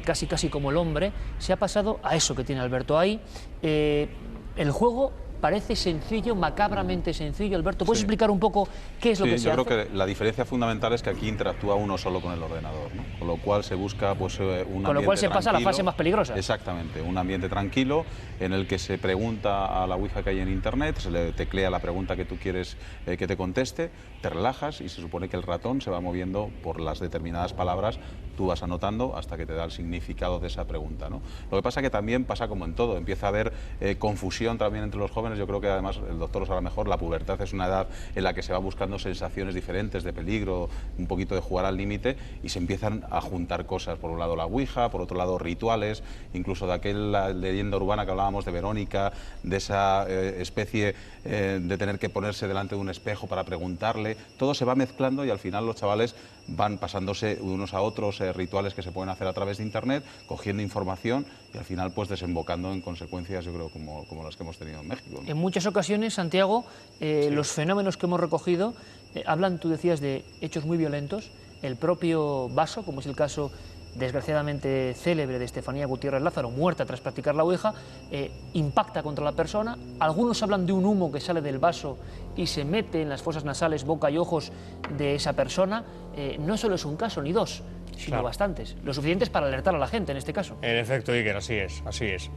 casi como el hombre, se ha pasado a eso que tiene Alberto ahí. El juego parece sencillo, macabramente sencillo. Alberto, ¿puedes explicar un poco qué es lo que se hace? Yo creo que la diferencia fundamental es que aquí interactúa uno solo con el ordenador, ¿no? Con lo cual se busca pues, un ambiente Con lo cual se pasa a la tranquilo. fase más peligrosa. Exactamente, un ambiente tranquilo en el que se pregunta a la Ouija que hay en Internet, se le teclea la pregunta que tú quieres que te conteste, te relajas y se supone que el ratón se va moviendo por las determinadas palabras, tú vas anotando hasta que te da el significado de esa pregunta, ¿no? Lo que pasa es que también pasa como en todo, empieza a haber confusión también entre los jóvenes. Yo creo que además el doctor lo sabe mejor, la pubertad es una edad en la que se va buscando sensaciones diferentes de peligro, un poquito de jugar al límite y se empiezan a juntar cosas, por un lado la Ouija, por otro lado rituales, incluso de aquella leyenda urbana que hablábamos de Verónica, de esa especie de tener que ponerse delante de un espejo para preguntarle, todo se va mezclando y al final los chavales van pasándose unos a otros rituales que se pueden hacer a través de Internet, cogiendo información y al final pues desembocando en consecuencias, yo creo, como las que hemos tenido en México, ¿no? En muchas ocasiones, Santiago, los fenómenos que hemos recogido hablan, tú decías, de hechos muy violentos. El propio vaso, como es el caso desgraciadamente célebre de Estefanía Gutiérrez Lázaro, muerta tras practicar la Ouija, impacta contra la persona. Algunos hablan de un humo que sale del vaso y se mete en las fosas nasales, boca y ojos de esa persona. No solo es un caso ni dos, sino bastantes, lo suficientes para alertar a la gente en este caso. En efecto, Iker, así es, así es.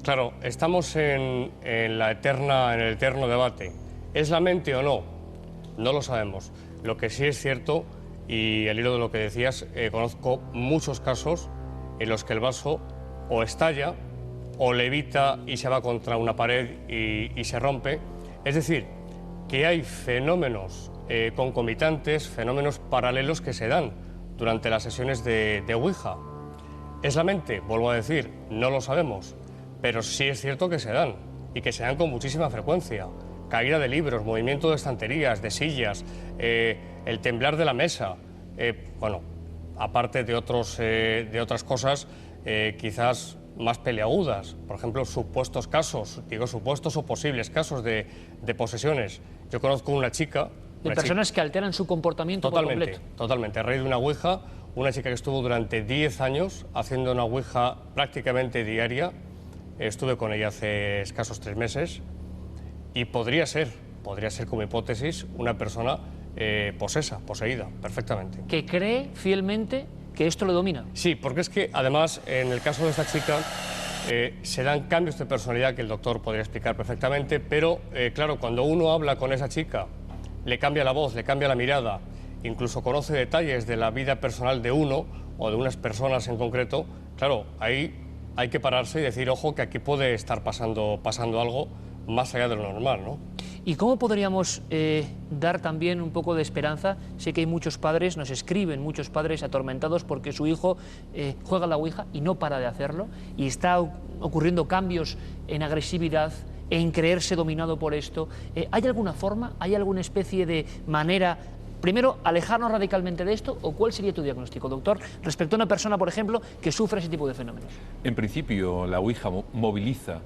Claro, estamos en el eterno debate. ¿Es la mente o no? No lo sabemos. Lo que sí es cierto, y al hilo de lo que decías, conozco muchos casos en los que el vaso o estalla o levita y se va contra una pared y se rompe. Es decir, que hay fenómenos concomitantes, fenómenos paralelos que se dan durante las sesiones de Ouija. ¿Es la mente? Vuelvo a decir, no lo sabemos, pero sí es cierto que se dan y que se dan con muchísima frecuencia. Caída de libros, movimiento de estanterías, de sillas, el temblar de la mesa, bueno, aparte de otras cosas quizás más peliagudas, por ejemplo, supuestos casos, digo supuestos o posibles casos de posesiones. Yo conozco una chica... De personas que alteran su comportamiento por completo. Totalmente, a raíz de una Ouija, una chica que estuvo durante 10 años haciendo una Ouija prácticamente diaria. Estuve con ella hace escasos 3 meses y podría ser como hipótesis una persona poseída, perfectamente. Que cree fielmente que esto lo domina. Sí, porque es que además en el caso de esta chica se dan cambios de personalidad que el doctor podría explicar perfectamente, pero claro, cuando uno habla con esa chica, le cambia la voz, le cambia la mirada, incluso conoce detalles de la vida personal de uno o de unas personas en concreto, claro, ahí hay que pararse y decir, ojo, que aquí puede estar pasando algo más allá de lo normal, ¿no? ¿Y cómo podríamos dar también un poco de esperanza? Sé que hay muchos padres, nos escriben muchos padres atormentados porque su hijo juega a la Ouija y no para de hacerlo, y está ocurriendo cambios en agresividad, en creerse dominado por esto. ¿Hay alguna forma, hay alguna especie de manera, primero, alejarnos radicalmente de esto, o cuál sería tu diagnóstico, doctor, respecto a una persona, por ejemplo, que sufre ese tipo de fenómenos? En principio, la Ouija moviliza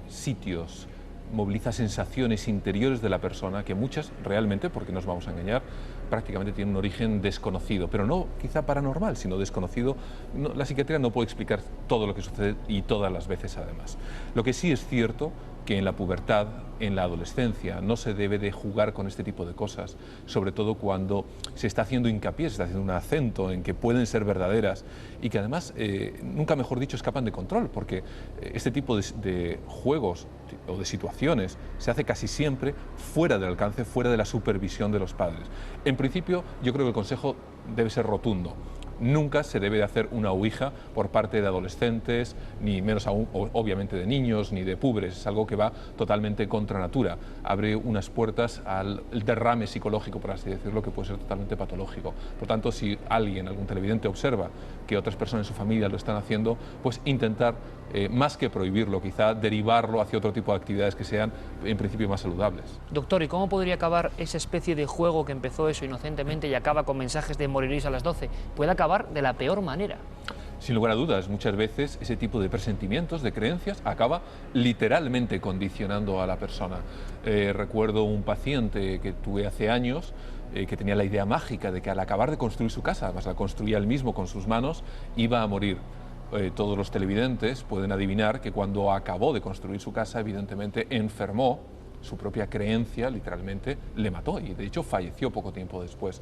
sitios, moviliza sensaciones interiores de la persona que muchas realmente, porque no nos vamos a engañar, prácticamente tienen un origen desconocido, pero no quizá paranormal, sino desconocido. No, la psiquiatría no puede explicar todo lo que sucede y todas las veces además. Lo que sí es cierto que en la pubertad, en la adolescencia, no se debe de jugar con este tipo de cosas, sobre todo cuando se está haciendo hincapié, se está haciendo un acento en que pueden ser verdaderas y que además, nunca mejor dicho, escapan de control, porque este tipo de juegos o de situaciones se hace casi siempre fuera del alcance, fuera de la supervisión de los padres. En principio, yo creo que el consejo debe ser rotundo. Nunca se debe de hacer una Ouija por parte de adolescentes, ni menos aún, obviamente, de niños, ni de pubres. Es algo que va totalmente contra natura. Abre unas puertas al derrame psicológico, por así decirlo, que puede ser totalmente patológico. Por tanto, si algún televidente observa que otras personas en su familia lo están haciendo, pues intentar, más que prohibirlo, quizá derivarlo hacia otro tipo de actividades que sean, en principio, más saludables. Doctor, ¿y cómo podría acabar esa especie de juego que empezó eso inocentemente y acaba con mensajes de moriréis a las 12? ¿Puede acabar de la peor manera? Sin lugar a dudas, muchas veces ese tipo de presentimientos, de creencias, acaba literalmente condicionando a la persona. Recuerdo un paciente que tuve hace años que tenía la idea mágica de que al acabar de construir su casa, además la construía él mismo con sus manos, iba a morir. Todos los televidentes pueden adivinar que cuando acabó de construir su casa, evidentemente enfermó, su propia creencia literalmente le mató y de hecho falleció poco tiempo después.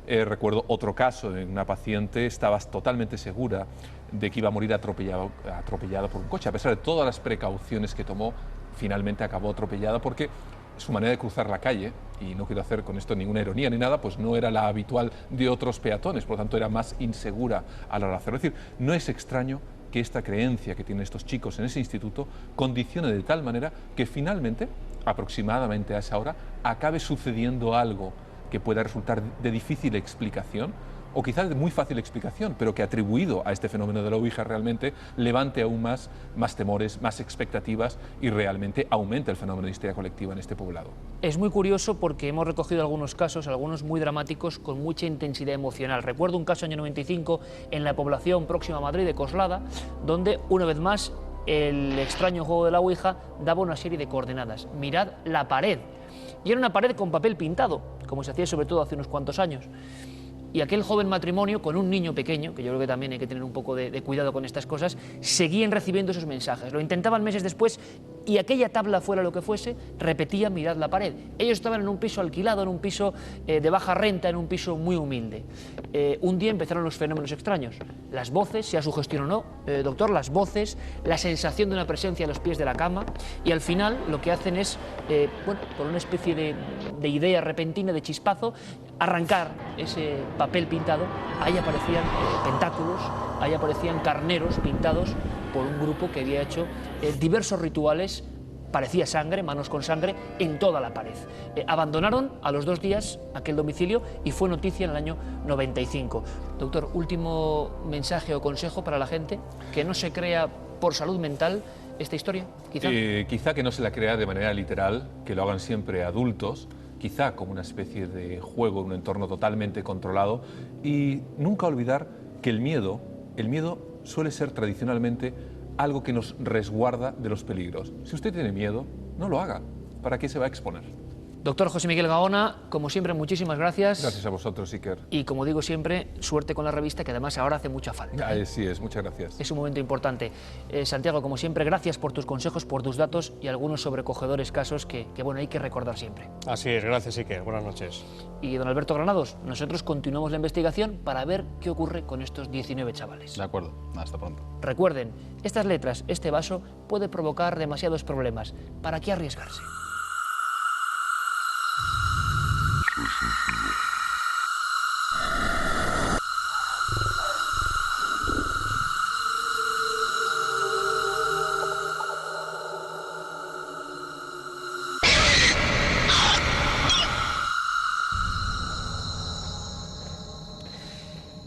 Recuerdo otro caso en una paciente, estaba totalmente segura de que iba a morir atropellada por un coche, a pesar de todas las precauciones que tomó, finalmente acabó atropellada porque su manera de cruzar la calle, y no quiero hacer con esto ninguna ironía ni nada, pues no era la habitual de otros peatones, por lo tanto era más insegura a la hora de hacerlo. Es decir, no es extraño que esta creencia que tienen estos chicos en ese instituto condicione de tal manera que finalmente, aproximadamente a esa hora, acabe sucediendo algo que pueda resultar de difícil explicación, o quizás de muy fácil explicación, pero que atribuido a este fenómeno de la Ouija realmente levante aún más temores, más expectativas y realmente aumente el fenómeno de histeria colectiva en este poblado. Es muy curioso porque hemos recogido algunos casos, algunos muy dramáticos, con mucha intensidad emocional. Recuerdo un caso año 95 en la población próxima a Madrid de Coslada, donde una vez más el extraño juego de la Ouija daba una serie de coordenadas. Mirad la pared. Y era una pared con papel pintado, como se hacía sobre todo hace unos cuantos años. Y aquel joven matrimonio con un niño pequeño, que yo creo que también hay que tener un poco de cuidado con estas cosas, seguían recibiendo esos mensajes. Lo intentaban meses después y aquella tabla, fuera lo que fuese, repetía mirad la pared. Ellos estaban en un piso alquilado, en un piso de baja renta, en un piso muy humilde. Un día empezaron los fenómenos extraños. Las voces, sea sugestión o no, doctor, las voces, la sensación de una presencia a los pies de la cama, y al final lo que hacen es, bueno, por una especie de idea repentina, de chispazo, arrancar ese papel pintado. Ahí aparecían pentáculos, ahí aparecían carneros pintados por un grupo que había hecho diversos rituales, parecía sangre, manos con sangre, en toda la pared. Abandonaron a los 2 días aquel domicilio y fue noticia en el año 95. Doctor, último mensaje o consejo para la gente que no se crea por salud mental esta historia, quizá. Quizá que no se la crea de manera literal, que lo hagan siempre adultos, quizá como una especie de juego en un entorno totalmente controlado, y nunca olvidar que el miedo suele ser tradicionalmente algo que nos resguarda de los peligros. Si usted tiene miedo, no lo haga. ¿Para qué se va a exponer? Doctor José Miguel Gaona, como siempre, muchísimas gracias. Gracias a vosotros, Iker. Y como digo siempre, suerte con la revista, que además ahora hace mucha falta. Sí es, muchas gracias. Es un momento importante. Santiago, como siempre, gracias por tus consejos, por tus datos y algunos sobrecogedores casos que bueno, hay que recordar siempre. Así es, gracias, Iker. Buenas noches. Y don Alberto Granados, nosotros continuamos la investigación para ver qué ocurre con estos 19 chavales. De acuerdo, hasta pronto. Recuerden, estas letras, este vaso, puede provocar demasiados problemas. ¿Para qué arriesgarse?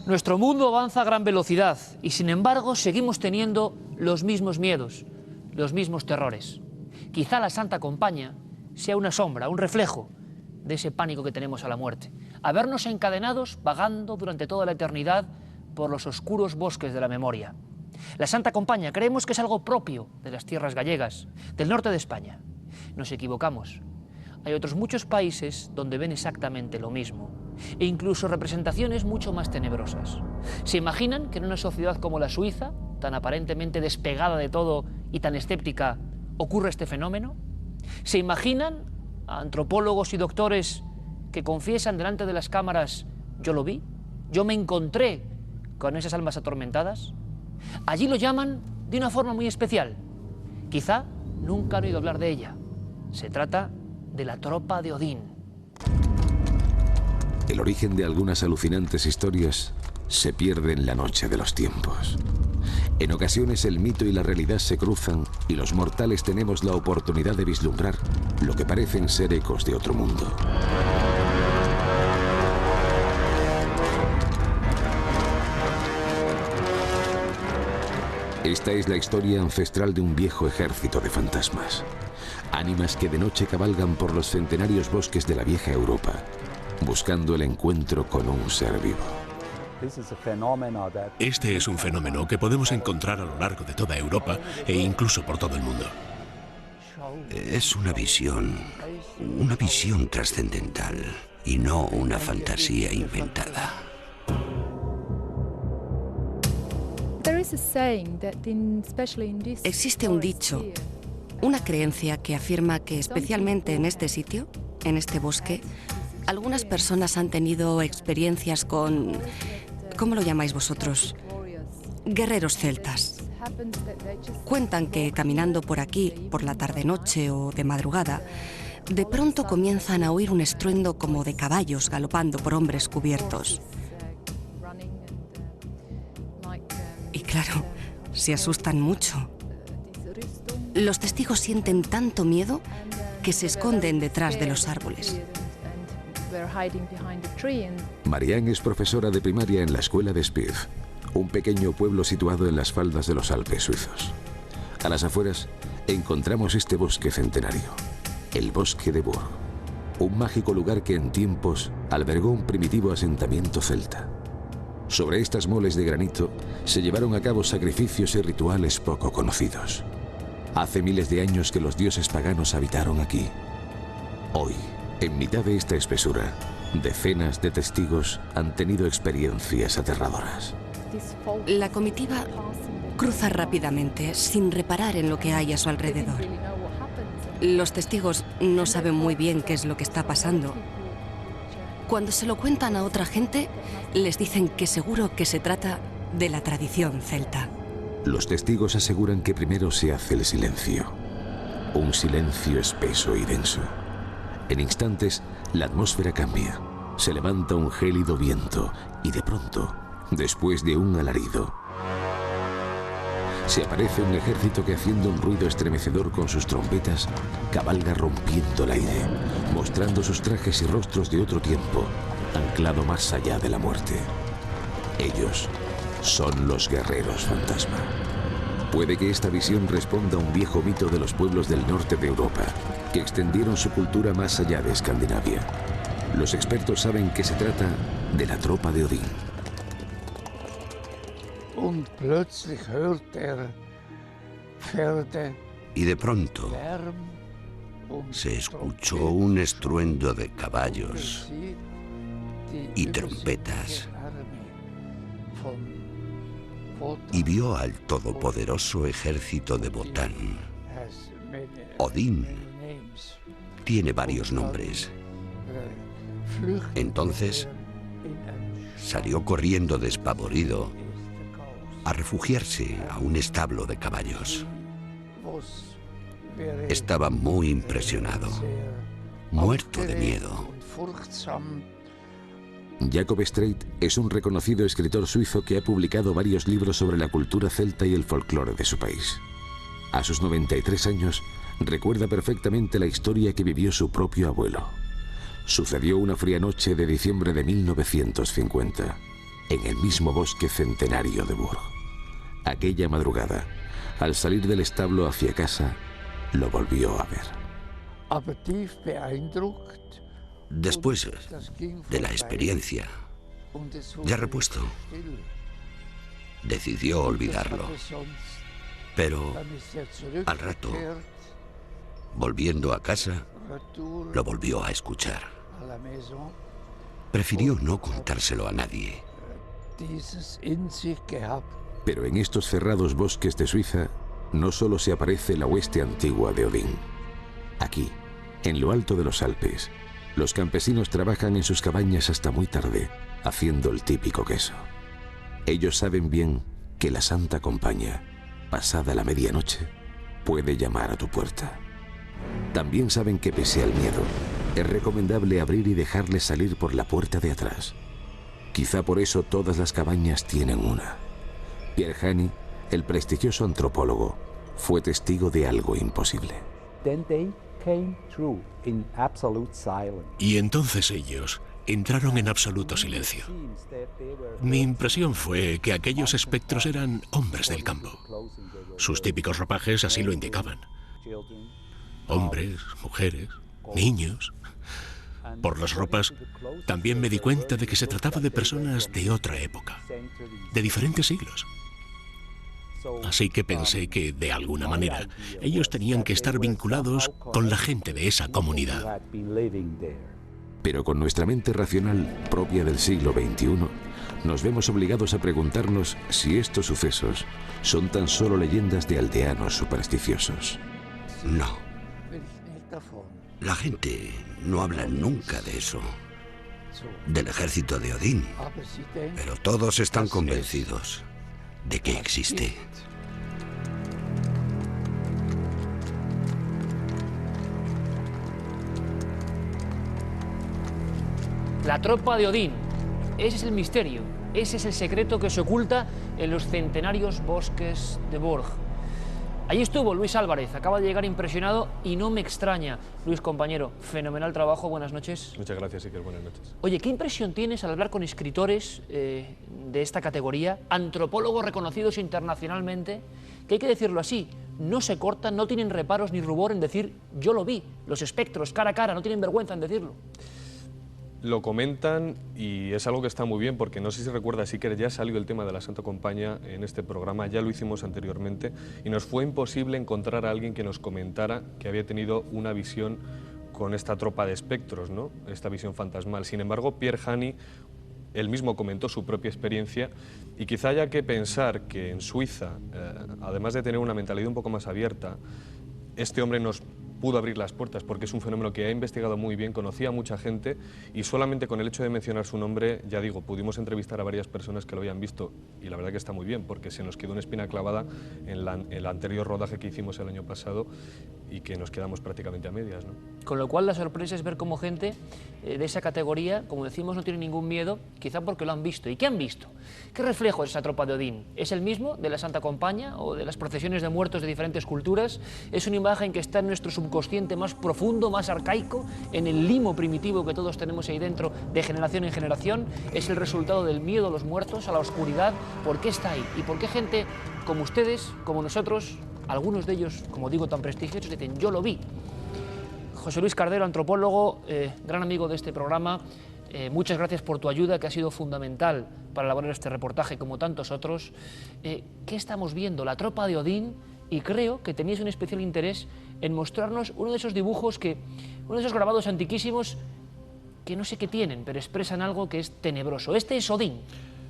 Nuestro mundo avanza a gran velocidad y, sin embargo, seguimos teniendo los mismos miedos, los mismos terrores. Quizá la Santa Compaña sea una sombra, un reflejo de ese pánico que tenemos a la muerte, a vernos encadenados vagando durante toda la eternidad por los oscuros bosques de la memoria. La Santa Compaña creemos que es algo propio de las tierras gallegas, del norte de España. Nos equivocamos. Hay otros muchos países donde ven exactamente lo mismo, e incluso representaciones mucho más tenebrosas. ¿Se imaginan que en una sociedad como la Suiza, tan aparentemente despegada de todo y tan escéptica, ocurre este fenómeno? ¿Se imaginan a antropólogos y doctores que confiesan delante de las cámaras: yo lo vi, yo me encontré con esas almas atormentadas? Allí lo llaman de una forma muy especial. Quizá nunca han oído hablar de ella. Se trata de la tropa de Odín. El origen de algunas alucinantes historias se pierde en la noche de los tiempos. En ocasiones el mito y la realidad se cruzan y los mortales tenemos la oportunidad de vislumbrar lo que parecen ser ecos de otro mundo. Esta es la historia ancestral de un viejo ejército de fantasmas. Ánimas que de noche cabalgan por los centenarios bosques de la vieja Europa, buscando el encuentro con un ser vivo. Este es un fenómeno que podemos encontrar a lo largo de toda Europa e incluso por todo el mundo. Es una visión trascendental. y no una fantasía inventada. Existe un dicho, una creencia que afirma que especialmente en este sitio, en este bosque, algunas personas han tenido experiencias con... ¿Cómo lo llamáis vosotros? Guerreros celtas. Cuentan que caminando por aquí, por la tarde-noche o de madrugada, de pronto comienzan a oír un estruendo como de caballos galopando por hombres cubiertos. Y claro, se asustan mucho. Los testigos sienten tanto miedo que se esconden detrás de los árboles. Marianne es profesora de primaria en la escuela de Spiv, un pequeño pueblo situado en las faldas de los Alpes suizos. A las afueras encontramos este bosque centenario, el bosque de Burg, un mágico lugar que en tiempos albergó un primitivo asentamiento celta. Sobre estas moles de granito se llevaron a cabo sacrificios y rituales poco conocidos. Hace miles de años que los dioses paganos habitaron aquí. Hoy, en mitad de esta espesura, decenas de testigos han tenido experiencias aterradoras. La comitiva cruza rápidamente, sin reparar en lo que hay a su alrededor. Los testigos no saben muy bien qué es lo que está pasando. Cuando se lo cuentan a otra gente, les dicen que seguro que se trata de la tradición celta. Los testigos aseguran que primero se hace el silencio. Un silencio espeso y denso. En instantes, la atmósfera cambia. Se levanta un gélido viento y de pronto, después de un alarido, se aparece un ejército que, haciendo un ruido estremecedor con sus trompetas, cabalga rompiendo el aire, mostrando sus trajes y rostros de otro tiempo, anclado más allá de la muerte. Ellos son los guerreros fantasma. Puede que esta visión responda a un viejo mito de los pueblos del norte de Europa, que extendieron su cultura más allá de Escandinavia. Los expertos saben que se trata de la tropa de Odín. Y de pronto se escuchó un estruendo de caballos y trompetas, y vio al todopoderoso ejército de Botán. Odín tiene varios nombres. Entonces salió corriendo despavorido a refugiarse a un establo de caballos. Estaba muy impresionado, muerto de miedo. Jacob Streit es un reconocido escritor suizo que ha publicado varios libros sobre la cultura celta y el folclore de su país. A sus 93 años, recuerda perfectamente la historia que vivió su propio abuelo. Sucedió una fría noche de diciembre de 1950, en el mismo bosque centenario de Burg. Aquella madrugada, al salir del establo hacia casa, lo volvió a ver. Después de la experiencia, ya repuesto, decidió olvidarlo. Pero al rato, volviendo a casa, lo volvió a escuchar. Prefirió no contárselo a nadie. Pero en estos cerrados bosques de Suiza, no solo se aparece la hueste antigua de Odín. Aquí, en lo alto de los Alpes, los campesinos trabajan en sus cabañas hasta muy tarde, haciendo el típico queso. Ellos saben bien que la Santa Compañía, pasada la medianoche, puede llamar a tu puerta. También saben que, pese al miedo, es recomendable abrir y dejarles salir por la puerta de atrás. Quizá por eso todas las cabañas tienen una. Pierre Hani, el prestigioso antropólogo, fue testigo de algo imposible. Y entonces ellos entraron en absoluto silencio. Mi impresión fue que aquellos espectros eran hombres del campo. Sus típicos ropajes así lo indicaban. Hombres, mujeres, niños. Por las ropas, también me di cuenta de que se trataba de personas de otra época, de diferentes siglos. Así que pensé que, de alguna manera, ellos tenían que estar vinculados con la gente de esa comunidad. Pero con nuestra mente racional propia del siglo XXI, nos vemos obligados a preguntarnos si estos sucesos son tan solo leyendas de aldeanos supersticiosos. No. La gente no habla nunca de eso, del ejército de Odín, pero todos están convencidos de que existe. La tropa de Odín. Ese es el misterio, ese es el secreto que se oculta en los centenarios bosques de Borg. Allí estuvo Luis Álvarez, acaba de llegar impresionado y no me extraña. Luis, compañero, fenomenal trabajo, buenas noches. Muchas gracias, Iker, buenas noches. Oye, ¿qué impresión tienes al hablar con escritores de esta categoría, antropólogos reconocidos internacionalmente, que hay que decirlo así, no se cortan, no tienen reparos ni rubor en decir yo lo vi, los espectros, cara a cara, no tienen vergüenza en decirlo? Lo comentan y es algo que está muy bien porque no sé si recuerdas, sí que ya salió el tema de la Santa Compañía en este programa, ya lo hicimos anteriormente y nos fue imposible encontrar a alguien que nos comentara que había tenido una visión con esta tropa de espectros, ¿no? Esta visión fantasmal. Sin embargo, Pierre Hani, él mismo comentó su propia experiencia y quizá haya que pensar que en Suiza, además de tener una mentalidad un poco más abierta, este hombre nos pudo abrir las puertas porque es un fenómeno que ha investigado muy bien, conocía a mucha gente y solamente con el hecho de mencionar su nombre, ya digo, pudimos entrevistar a varias personas que lo habían visto y la verdad que está muy bien porque se nos quedó una espina clavada en el anterior rodaje que hicimos el año pasado y que nos quedamos prácticamente a medias, ¿no? Con lo cual la sorpresa es ver cómo gente de esa categoría, como decimos, no tiene ningún miedo, quizá porque lo han visto. ¿Y qué han visto? ¿Qué reflejo es esa tropa de Odín? ¿Es el mismo de la Santa Compañía o de las procesiones de muertos de diferentes culturas? ¿Es una imagen que está en nuestro subconsciente más profundo, más arcaico, en el limo primitivo que todos tenemos ahí dentro de generación en generación? ¿Es el resultado del miedo a los muertos, a la oscuridad? ¿Por qué está ahí? ¿Y por qué gente como ustedes, como nosotros, algunos de ellos, como digo, tan prestigiosos, dicen yo lo vi? José Luis Cardero, antropólogo, gran amigo de este programa, muchas gracias por tu ayuda, que ha sido fundamental para elaborar este reportaje, como tantos otros. ¿Qué estamos viendo? La tropa de Odín, y creo que teníais un especial interés en mostrarnos uno de esos dibujos, uno de esos grabados antiquísimos, que no sé qué tienen, pero expresan algo que es tenebroso. Este es Odín.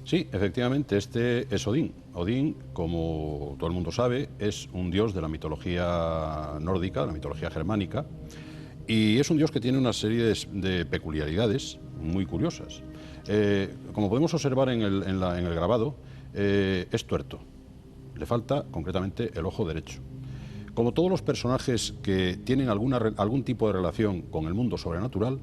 Sí, efectivamente, este es Odín. Odín, como todo el mundo sabe, es un dios de la mitología nórdica, de la mitología germánica, y es un dios que tiene una serie de peculiaridades muy curiosas. Como podemos observar en el grabado, es tuerto. Le falta concretamente el ojo derecho. Como todos los personajes que tienen algún tipo de relación con el mundo sobrenatural,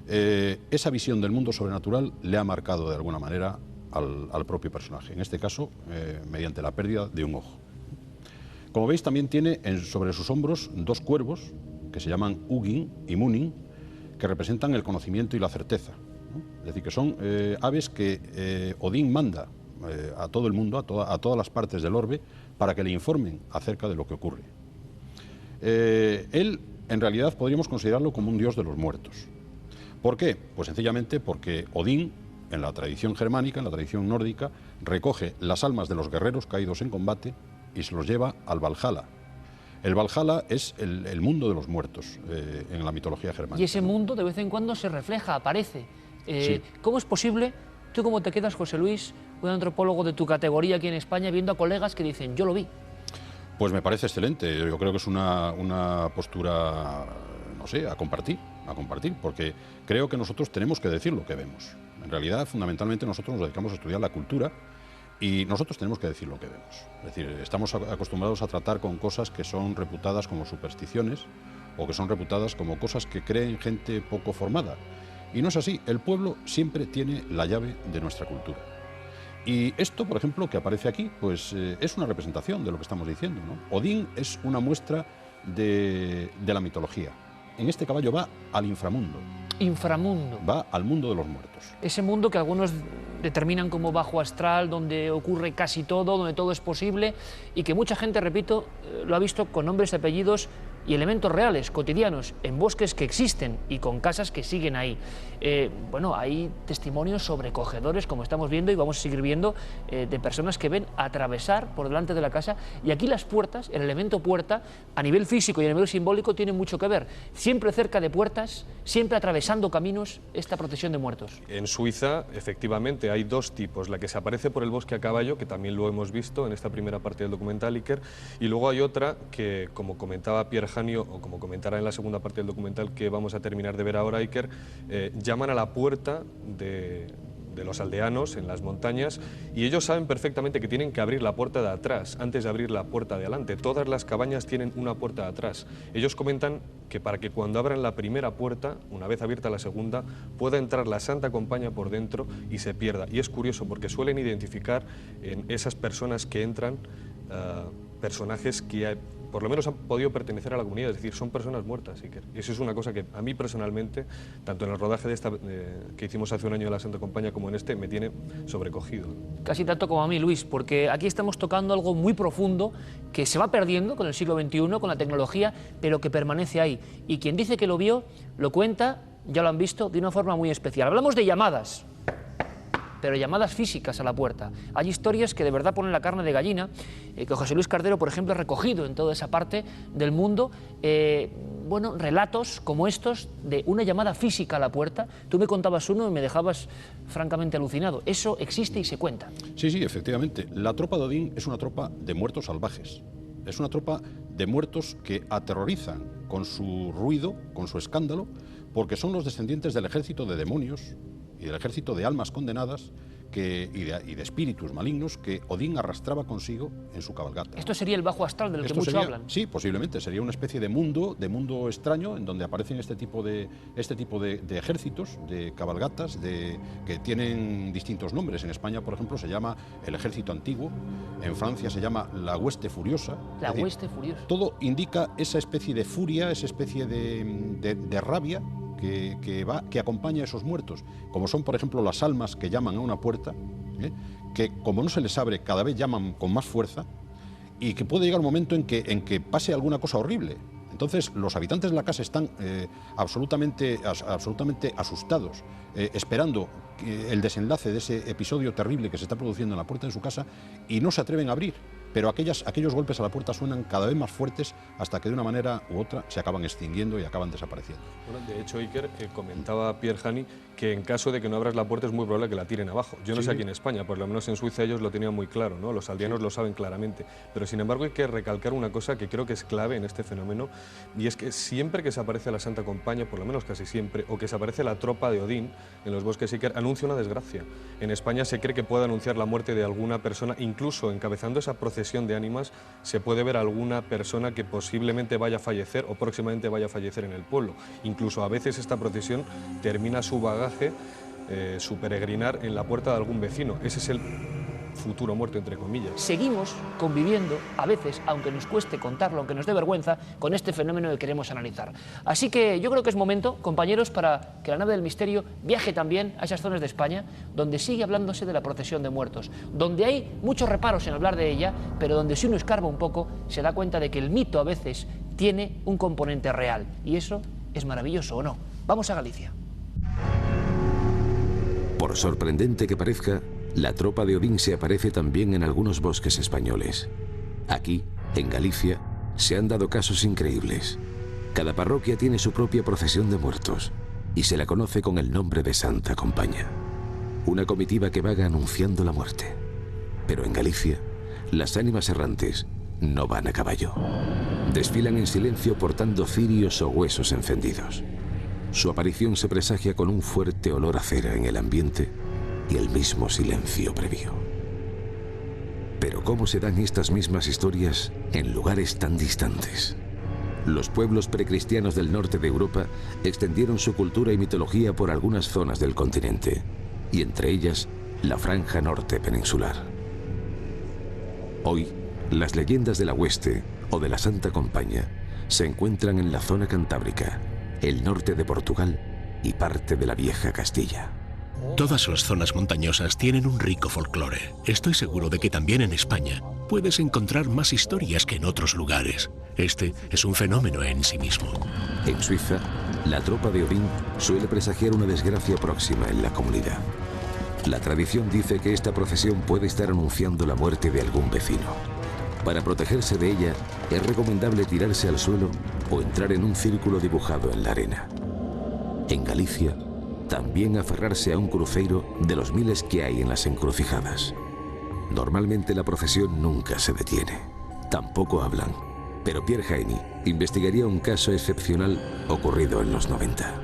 esa visión del mundo sobrenatural le ha marcado de alguna manera al propio personaje, en este caso mediante la pérdida de un ojo. Como veis, también tiene sobre sus hombros dos cuervos que se llaman Hugin y Munin, que representan el conocimiento y la certeza, ¿no? Es decir, que son aves que Odín manda a todo el mundo, a todas las partes del orbe, para que le informen acerca de lo que ocurre. Él, en realidad, podríamos considerarlo como un dios de los muertos. ¿Por qué? Pues sencillamente porque Odín, en la tradición germánica, en la tradición nórdica, recoge las almas de los guerreros caídos en combate y se los lleva al Valhalla. El Valhalla es el mundo de los muertos en la mitología germánica. Y ese mundo de vez en cuando se refleja, aparece. Sí. ¿Cómo es posible, tú cómo te quedas, José Luis, un antropólogo de tu categoría aquí en España, viendo a colegas que dicen, yo lo vi? Pues me parece excelente. Yo creo que es una postura, no sé, a compartir, porque creo que nosotros tenemos que decir lo que vemos. En realidad, fundamentalmente, nosotros nos dedicamos a estudiar la cultura y nosotros tenemos que decir lo que vemos. Es decir, estamos acostumbrados a tratar con cosas que son reputadas como supersticiones o que son reputadas como cosas que creen gente poco formada. Y no es así. El pueblo siempre tiene la llave de nuestra cultura. Y esto, por ejemplo, que aparece aquí, pues es una representación de lo que estamos diciendo, ¿no? Odín es una muestra de la mitología. En este caballo va al inframundo. Inframundo. Va al mundo de los muertos. Ese mundo que algunos determinan como bajo astral, donde ocurre casi todo, donde todo es posible y que mucha gente, repito, lo ha visto con nombres y apellidos y elementos reales, cotidianos, en bosques que existen y con casas que siguen ahí. Bueno, hay testimonios sobrecogedores, como estamos viendo y vamos a seguir viendo, de personas que ven atravesar por delante de la casa, y aquí las puertas, el elemento puerta, a nivel físico y a nivel simbólico, tiene mucho que ver. Siempre cerca de puertas, siempre atravesando caminos, esta procesión de muertos. En Suiza, efectivamente, hay dos tipos, la que se aparece por el bosque a caballo, que también lo hemos visto en esta primera parte del documental, Iker, y luego hay otra que, como comentaba Pierre Hanio, o como comentará en la segunda parte del documental que vamos a terminar de ver ahora, Iker, llaman a la puerta de los aldeanos en las montañas, y ellos saben perfectamente que tienen que abrir la puerta de atrás antes de abrir la puerta de adelante. Todas las cabañas tienen una puerta de atrás. Ellos comentan que para que cuando abran la primera puerta, una vez abierta la segunda, pueda entrar la Santa Compaña por dentro y se pierda. Y es curioso porque suelen identificar en esas personas que entran personajes que por lo menos han podido pertenecer a la comunidad, es decir, son personas muertas, Iker. Y eso es una cosa que a mí personalmente, tanto en el rodaje de esta que hicimos hace un año de la Santa Compaña como en este, me tiene sobrecogido. Casi tanto como a mí, Luis, porque aquí estamos tocando algo muy profundo que se va perdiendo con el siglo XXI, con la tecnología, pero que permanece ahí. Y quien dice que lo vio, lo cuenta, ya lo han visto, de una forma muy especial. Hablamos de llamadas, pero llamadas físicas a la puerta. Hay historias que de verdad ponen la carne de gallina, que José Luis Cardero, por ejemplo, ha recogido en toda esa parte del mundo, bueno, relatos como estos de una llamada física a la puerta. Tú me contabas uno y me dejabas francamente alucinado. Eso existe y se cuenta. Sí, sí, efectivamente. La tropa de Odín es una tropa de muertos salvajes. Es una tropa de muertos que aterrorizan con su ruido, con su escándalo, porque son los descendientes del ejército de demonios y del ejército de almas condenadas y de espíritus malignos que Odín arrastraba consigo en su cabalgata. Esto sería el bajo astral del que muchos hablan. Sí, posiblemente. Sería una especie de mundo extraño en donde aparecen este tipo de ejércitos, de cabalgatas, que tienen distintos nombres. En España, por ejemplo, se llama el ejército antiguo. En Francia se llama la hueste furiosa. La hueste furiosa. Todo indica esa especie de furia, esa especie de rabia que acompaña a esos muertos, como son, por ejemplo, las almas que llaman a una puerta, que como no se les abre, cada vez llaman con más fuerza, y que puede llegar un momento en que pase alguna cosa horrible. Entonces, los habitantes de la casa están absolutamente asustados, esperando el desenlace de ese episodio terrible que se está produciendo en la puerta de su casa, y no se atreven a abrir. Pero aquellos golpes a la puerta suenan cada vez más fuertes hasta que de una manera u otra se acaban extinguiendo y acaban desapareciendo. Bueno, de hecho, Iker, comentaba Pierre Hanni que en caso de que no abras la puerta es muy probable que la tiren abajo. Yo no sé aquí en España, por lo menos en Suiza ellos lo tenían muy claro, ¿no? Los aldeanos lo saben claramente. Pero sin embargo hay que recalcar una cosa que creo que es clave en este fenómeno, y es que siempre que se aparece la Santa Compaña, por lo menos casi siempre, o que se aparece la tropa de Odín en los bosques, Iker, anuncia una desgracia. En España se cree que puede anunciar la muerte de alguna persona, incluso encabezando esa procesión de ánimas se puede ver a alguna persona que posiblemente vaya a fallecer o próximamente vaya a fallecer en el pueblo. Incluso a veces esta procesión termina su bagaje, su peregrinar en la puerta de algún vecino. Ese es el futuro muerto, entre comillas. Seguimos conviviendo, a veces, aunque nos cueste contarlo, aunque nos dé vergüenza, con este fenómeno que queremos analizar. Así que yo creo que es momento, compañeros, para que la nave del misterio viaje también a esas zonas de España donde sigue hablándose de la procesión de muertos, donde hay muchos reparos en hablar de ella, pero donde si uno escarba un poco se da cuenta de que el mito a veces tiene un componente real. Y eso es maravilloso, ¿o no? Vamos a Galicia. Por sorprendente que parezca, la tropa de Odín se aparece también en algunos bosques españoles. Aquí, en Galicia, se han dado casos increíbles. Cada parroquia tiene su propia procesión de muertos y se la conoce con el nombre de Santa Compaña. Una comitiva que vaga anunciando la muerte. Pero en Galicia, las ánimas errantes no van a caballo. Desfilan en silencio portando cirios o huesos encendidos. Su aparición se presagia con un fuerte olor a cera en el ambiente y el mismo silencio previo. Pero ¿cómo se dan estas mismas historias en lugares tan distantes? Los pueblos precristianos del norte de Europa extendieron su cultura y mitología por algunas zonas del continente, y entre ellas la franja norte peninsular. Hoy, las leyendas de la Hueste o de la Santa Compaña se encuentran en la zona cantábrica, el norte de Portugal y parte de la vieja Castilla. Todas las zonas montañosas tienen un rico folclore. Estoy seguro de que también en España puedes encontrar más historias que en otros lugares. Este es un fenómeno en sí mismo. En Suiza, la tropa de Odín suele presagiar una desgracia próxima en la comunidad. La tradición dice que esta procesión puede estar anunciando la muerte de algún vecino. Para protegerse de ella, es recomendable tirarse al suelo o entrar en un círculo dibujado en la arena. En Galicia, también aferrarse a un cruceiro de los miles que hay en las encrucijadas. Normalmente la procesión nunca se detiene. Tampoco hablan. Pero Pierre Heini investigaría un caso excepcional ocurrido en los 90.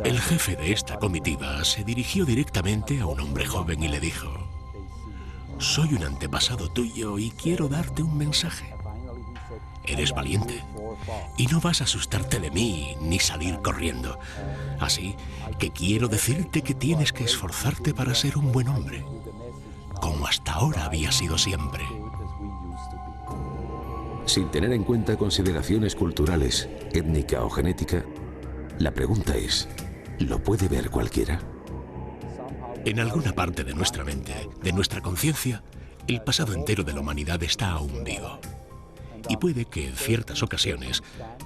El jefe de esta comitiva se dirigió directamente a un hombre joven y le dijo: soy un antepasado tuyo y quiero darte un mensaje. Eres valiente y no vas a asustarte de mí ni salir corriendo. Así que quiero decirte que tienes que esforzarte para ser un buen hombre, como hasta ahora había sido siempre. Sin tener en cuenta consideraciones culturales, étnica o genética, la pregunta es, ¿lo puede ver cualquiera? En alguna parte de nuestra mente, de nuestra conciencia, el pasado entero de la humanidad está aún vivo. Y puede que en ciertas ocasiones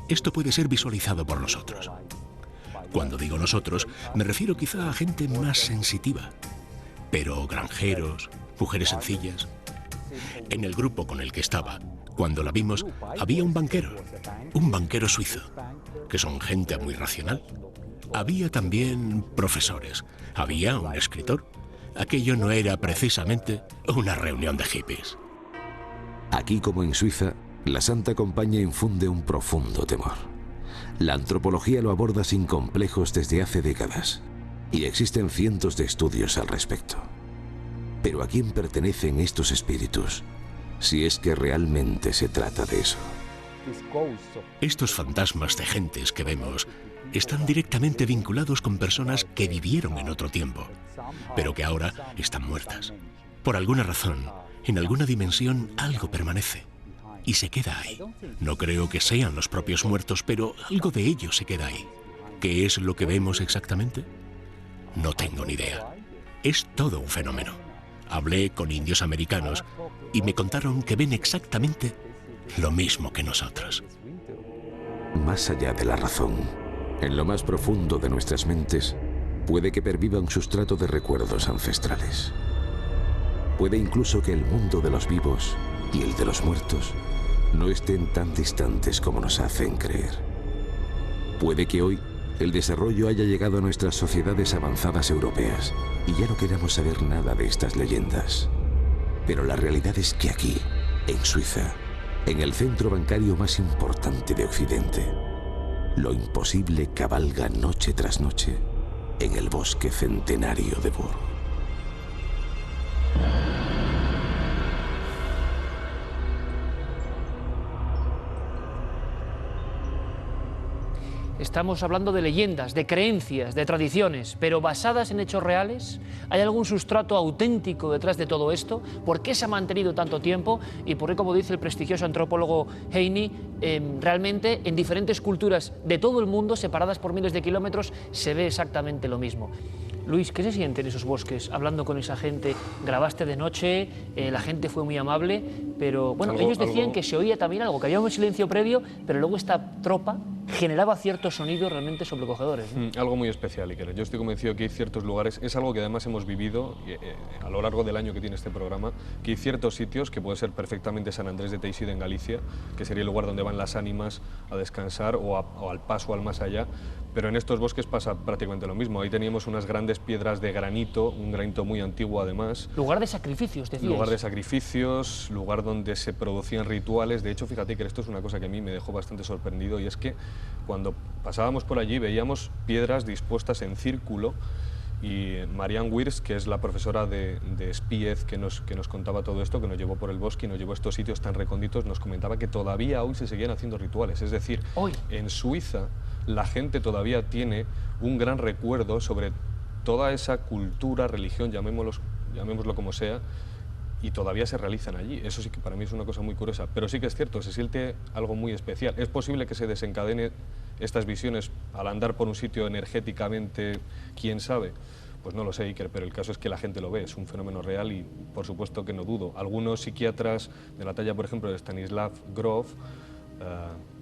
esto puede ser visualizado por nosotros. Cuando digo nosotros, me refiero quizá a gente más sensitiva, pero granjeros, mujeres sencillas. En el grupo con el que estaba, cuando la vimos, había un banquero suizo, que son gente muy racional. Había también profesores, había un escritor. Aquello no era precisamente una reunión de hippies. Aquí, como en Suiza, la Santa Compañía infunde un profundo temor. La antropología lo aborda sin complejos desde hace décadas, y existen cientos de estudios al respecto. Pero ¿a quién pertenecen estos espíritus, si es que realmente se trata de eso? Estos fantasmas de gentes que vemos están directamente vinculados con personas que vivieron en otro tiempo, pero que ahora están muertas. Por alguna razón, en alguna dimensión algo permanece y se queda ahí. No creo que sean los propios muertos, pero algo de ellos se queda ahí. ¿Qué es lo que vemos exactamente? No tengo ni idea. Es todo un fenómeno. Hablé con indios americanos y me contaron que ven exactamente lo mismo que nosotros. Más allá de la razón, en lo más profundo de nuestras mentes, puede que perviva un sustrato de recuerdos ancestrales. Puede incluso que el mundo de los vivos y el de los muertos no estén tan distantes como nos hacen creer. Puede que hoy el desarrollo haya llegado a nuestras sociedades avanzadas europeas y ya no queramos saber nada de estas leyendas. Pero la realidad es que aquí, en Suiza, en el centro bancario más importante de Occidente, lo imposible cabalga noche tras noche en el bosque centenario de Burg. Estamos hablando de leyendas, de creencias, de tradiciones, pero basadas en hechos reales. ¿Hay algún sustrato auténtico detrás de todo esto? ¿Por qué se ha mantenido tanto tiempo? Y por qué, como dice el prestigioso antropólogo Heini, realmente en diferentes culturas de todo el mundo, separadas por miles de kilómetros, se ve exactamente lo mismo. Luis, ¿qué se siente en esos bosques? Hablando con esa gente, grabaste de noche, la gente fue muy amable, pero bueno, ellos decían que se oía también algo, que había un silencio previo, pero luego esta tropa generaba ciertos sonidos realmente sobrecogedores, ¿no? Algo muy especial, Iker. Yo estoy convencido que hay ciertos lugares, es algo que además hemos vivido a lo largo del año que tiene este programa, que hay ciertos sitios, que puede ser perfectamente San Andrés de Teixida en Galicia, que sería el lugar donde van las ánimas a descansar o al paso al más allá, pero en estos bosques pasa prácticamente lo mismo. Ahí teníamos unas grandes piedras de granito, un granito muy antiguo además. Lugar de sacrificios, decías. Lugar de sacrificios, lugar donde se producían rituales. De hecho, fíjate que esto es una cosa que a mí me dejó bastante sorprendido, y es que cuando pasábamos por allí veíamos piedras dispuestas en círculo, y Marianne Wirs, que es la profesora de Spiez que nos contaba todo esto, que nos llevó por el bosque y nos llevó a estos sitios tan recónditos, nos comentaba que todavía hoy se seguían haciendo rituales. Es decir, hoy en Suiza la gente todavía tiene un gran recuerdo sobre toda esa cultura, religión, llamémoslo como sea, y todavía se realizan allí. Eso sí que para mí es una cosa muy curiosa, pero sí que es cierto, se siente algo muy especial. Es posible que se desencadene estas visiones al andar por un sitio energéticamente, quién sabe, Pues no lo sé, Iker, pero el caso es que la gente lo ve, es un fenómeno real y por supuesto que no dudo. Algunos psiquiatras de la talla, por ejemplo, de Stanislav Grof,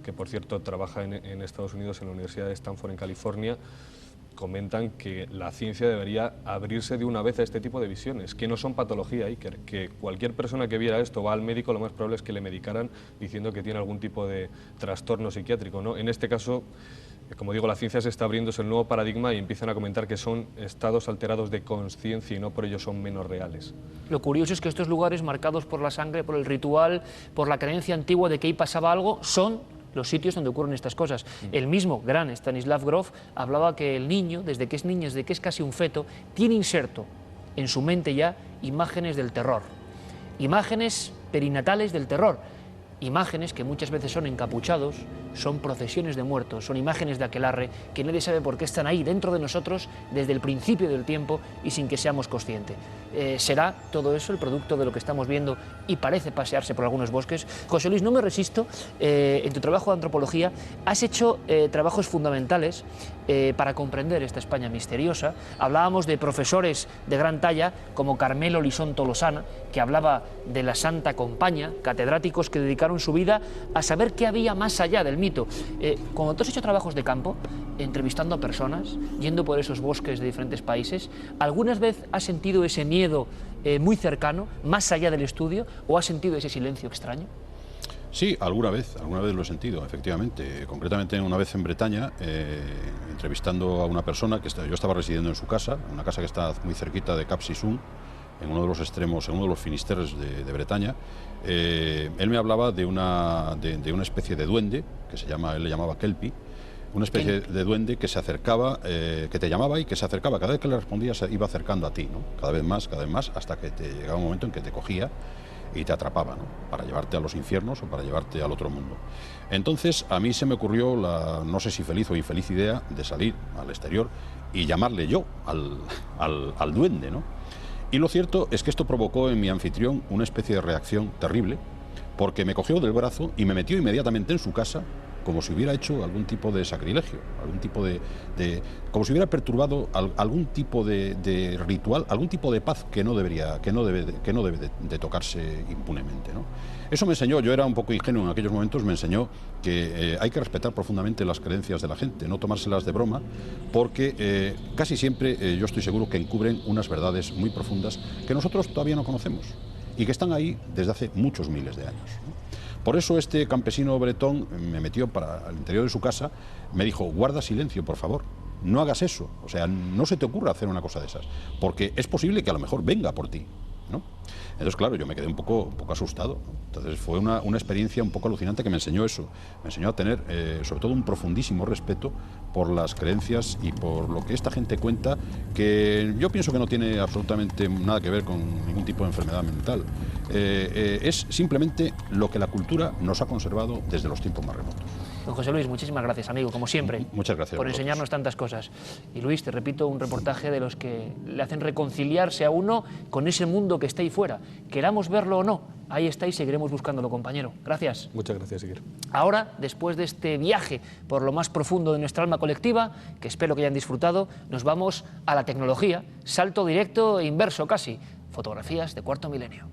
que por cierto trabaja en Estados Unidos en la Universidad de Stanford en California, comentan que la ciencia debería abrirse de una vez a este tipo de visiones, que no son patología, Iker, que cualquier persona que viera esto va al médico, lo más probable es que le medicaran diciendo que tiene algún tipo de trastorno psiquiátrico, ¿no? En este caso, como digo, la ciencia se está abriendo, es el nuevo paradigma y empiezan a comentar que son estados alterados de conciencia y no por ello son menos reales. Lo curioso es que estos lugares marcados por la sangre, por el ritual, por la creencia antigua de que ahí pasaba algo, son los sitios donde ocurren estas cosas. El mismo gran Stanislav Grof hablaba que el niño, desde que es niño, desde que es casi un feto, tiene inserto en su mente ya imágenes del terror, imágenes perinatales del terror, imágenes que muchas veces son encapuchados, son procesiones de muertos, son imágenes de aquelarre que nadie sabe por qué están ahí dentro de nosotros desde el principio del tiempo y sin que seamos conscientes. ¿Será todo eso el producto de lo que estamos viendo y parece pasearse por algunos bosques? José Luis, no me resisto, en tu trabajo de antropología has hecho trabajos fundamentales para comprender esta España misteriosa. Hablábamos de profesores de gran talla como Carmelo Lisón Tolosana, que hablaba de la Santa Compaña, catedráticos que dedicaron su vida a saber qué había más allá del mito. Cuando tú has hecho trabajos de campo, entrevistando a personas, yendo por esos bosques de diferentes países, ¿algunas vez has sentido ese miedo muy cercano, más allá del estudio, o has sentido ese silencio extraño? Sí, alguna vez lo he sentido, efectivamente. Concretamente una vez en Bretaña, entrevistando a una persona que yo estaba residiendo en su casa, una casa que está muy cerquita de Cap Sissun, en uno de los extremos, en uno de los finisterres de Bretaña. Él me hablaba de una especie de duende, él le llamaba Kelpie, una especie de duende que se acercaba, que te llamaba y que se acercaba. Cada vez que le respondías se iba acercando a ti, ¿no? Cada vez más, hasta que te llegaba un momento en que te cogía y te atrapaba, ¿no? Para llevarte a los infiernos o para llevarte al otro mundo. Entonces a mí se me ocurrió no sé si feliz o infeliz idea de salir al exterior y llamarle yo al duende, ¿no? Y lo cierto es que esto provocó en mi anfitrión una especie de reacción terrible, porque me cogió del brazo y me metió inmediatamente en su casa como si hubiera hecho algún tipo de sacrilegio, como si hubiera perturbado algún tipo de ritual, algún tipo de paz que no debe de tocarse impunemente, ¿no? Eso me enseñó, yo era un poco ingenuo en aquellos momentos, me enseñó que hay que respetar profundamente las creencias de la gente, no tomárselas de broma, porque casi siempre yo estoy seguro que encubren unas verdades muy profundas que nosotros todavía no conocemos y que están ahí desde hace muchos miles de años, ¿no? Por eso este campesino bretón me metió para el interior de su casa, me dijo: guarda silencio, por favor, no hagas eso, o sea, no se te ocurra hacer una cosa de esas, porque es posible que a lo mejor venga por ti, ¿no? Entonces, claro, yo me quedé un poco asustado, ¿no? Entonces fue una experiencia un poco alucinante que me enseñó eso, me enseñó a tener sobre todo un profundísimo respeto por las creencias y por lo que esta gente cuenta, que yo pienso que no tiene absolutamente nada que ver con ningún tipo de enfermedad mental. Es simplemente lo que la cultura nos ha conservado desde los tiempos más remotos. Don José Luis, muchísimas gracias, amigo, como siempre. Muchas gracias por enseñarnos tantas cosas. Y Luis, te repito, un reportaje de los que le hacen reconciliarse a uno con ese mundo que está ahí fuera. Queramos verlo o no, ahí está y seguiremos buscándolo, compañero. Gracias. Muchas gracias, Iker. Ahora, después de este viaje por lo más profundo de nuestra alma colectiva, que espero que hayan disfrutado, nos vamos a la tecnología. Salto directo e inverso casi. Fotografías de cuarto milenio.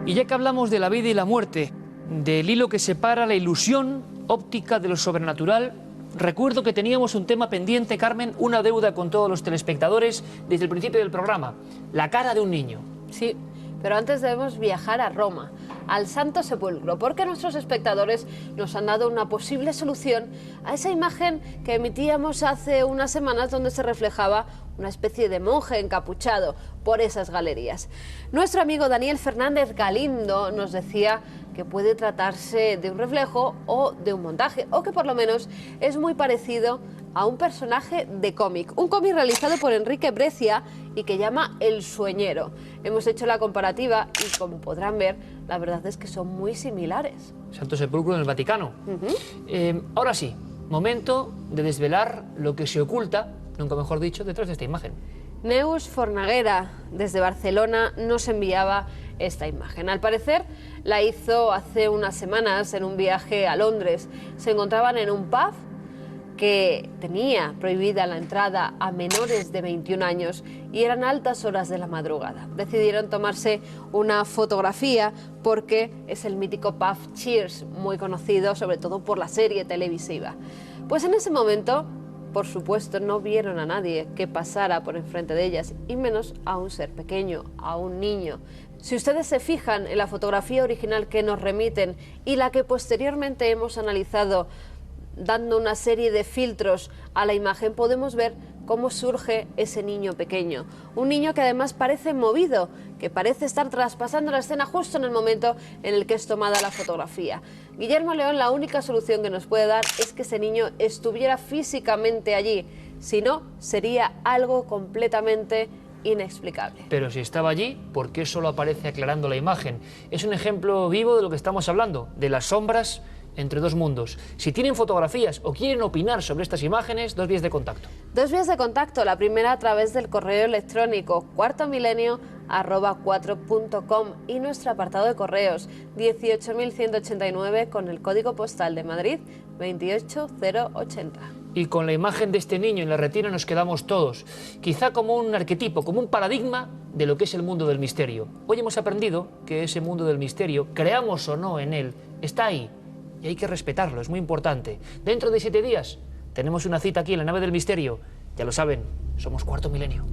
Y ya que hablamos de la vida y la muerte, del hilo que separa la ilusión óptica de lo sobrenatural, recuerdo que teníamos un tema pendiente, Carmen, una deuda con todos los telespectadores desde el principio del programa: la cara de un niño. Sí, pero antes debemos viajar a Roma, al Santo Sepulcro, porque nuestros espectadores nos han dado una posible solución a esa imagen que emitíamos hace unas semanas, donde se reflejaba una especie de monje encapuchado por esas galerías. Nuestro amigo Daniel Fernández Galindo nos decía que puede tratarse de un reflejo o de un montaje, o que por lo menos es muy parecido a un personaje de cómic, un cómic realizado por Enrique Breccia y que llama El Sueñero. Hemos hecho la comparativa y, como podrán ver, la verdad es que son muy similares. Santo Sepulcro en el Vaticano. Ahora sí, momento de desvelar lo que se oculta, nunca mejor dicho, detrás de esta imagen. Neus Fornaguera, desde Barcelona, nos enviaba esta imagen. Al parecer la hizo hace unas semanas en un viaje a Londres. Se encontraban en un pub que tenía prohibida la entrada a menores de 21 años y eran altas horas de la madrugada. Decidieron tomarse una fotografía porque es el mítico pub Cheers, muy conocido sobre todo por la serie televisiva. Pues en ese momento, por supuesto, no vieron a nadie que pasara por enfrente de ellas, y menos a un ser pequeño, a un niño. Si ustedes se fijan en la fotografía original que nos remiten y la que posteriormente hemos analizado dando una serie de filtros a la imagen, podemos ver cómo surge ese niño pequeño. Un niño que además parece movido, que parece estar traspasando la escena justo en el momento en el que es tomada la fotografía. Guillermo León, la única solución que nos puede dar es que ese niño estuviera físicamente allí. Si no, sería algo completamente inexplicable. Pero si estaba allí, ¿por qué solo aparece aclarando la imagen? Es un ejemplo vivo de lo que estamos hablando, de las sombras entre dos mundos. Si tienen fotografías o quieren opinar sobre estas imágenes, 2 vías de contacto. 2 vías de contacto, la primera a través del correo electrónico cuartomilenio@4.com y nuestro apartado de correos 18.189 con el código postal de Madrid 28080. Y con la imagen de este niño en la retina nos quedamos todos, quizá como un arquetipo, como un paradigma de lo que es el mundo del misterio. Hoy hemos aprendido que ese mundo del misterio, creamos o no en él, está ahí. Y hay que respetarlo, es muy importante. Dentro de 7 días tenemos una cita aquí en la nave del misterio. Ya lo saben, somos Cuarto Milenio.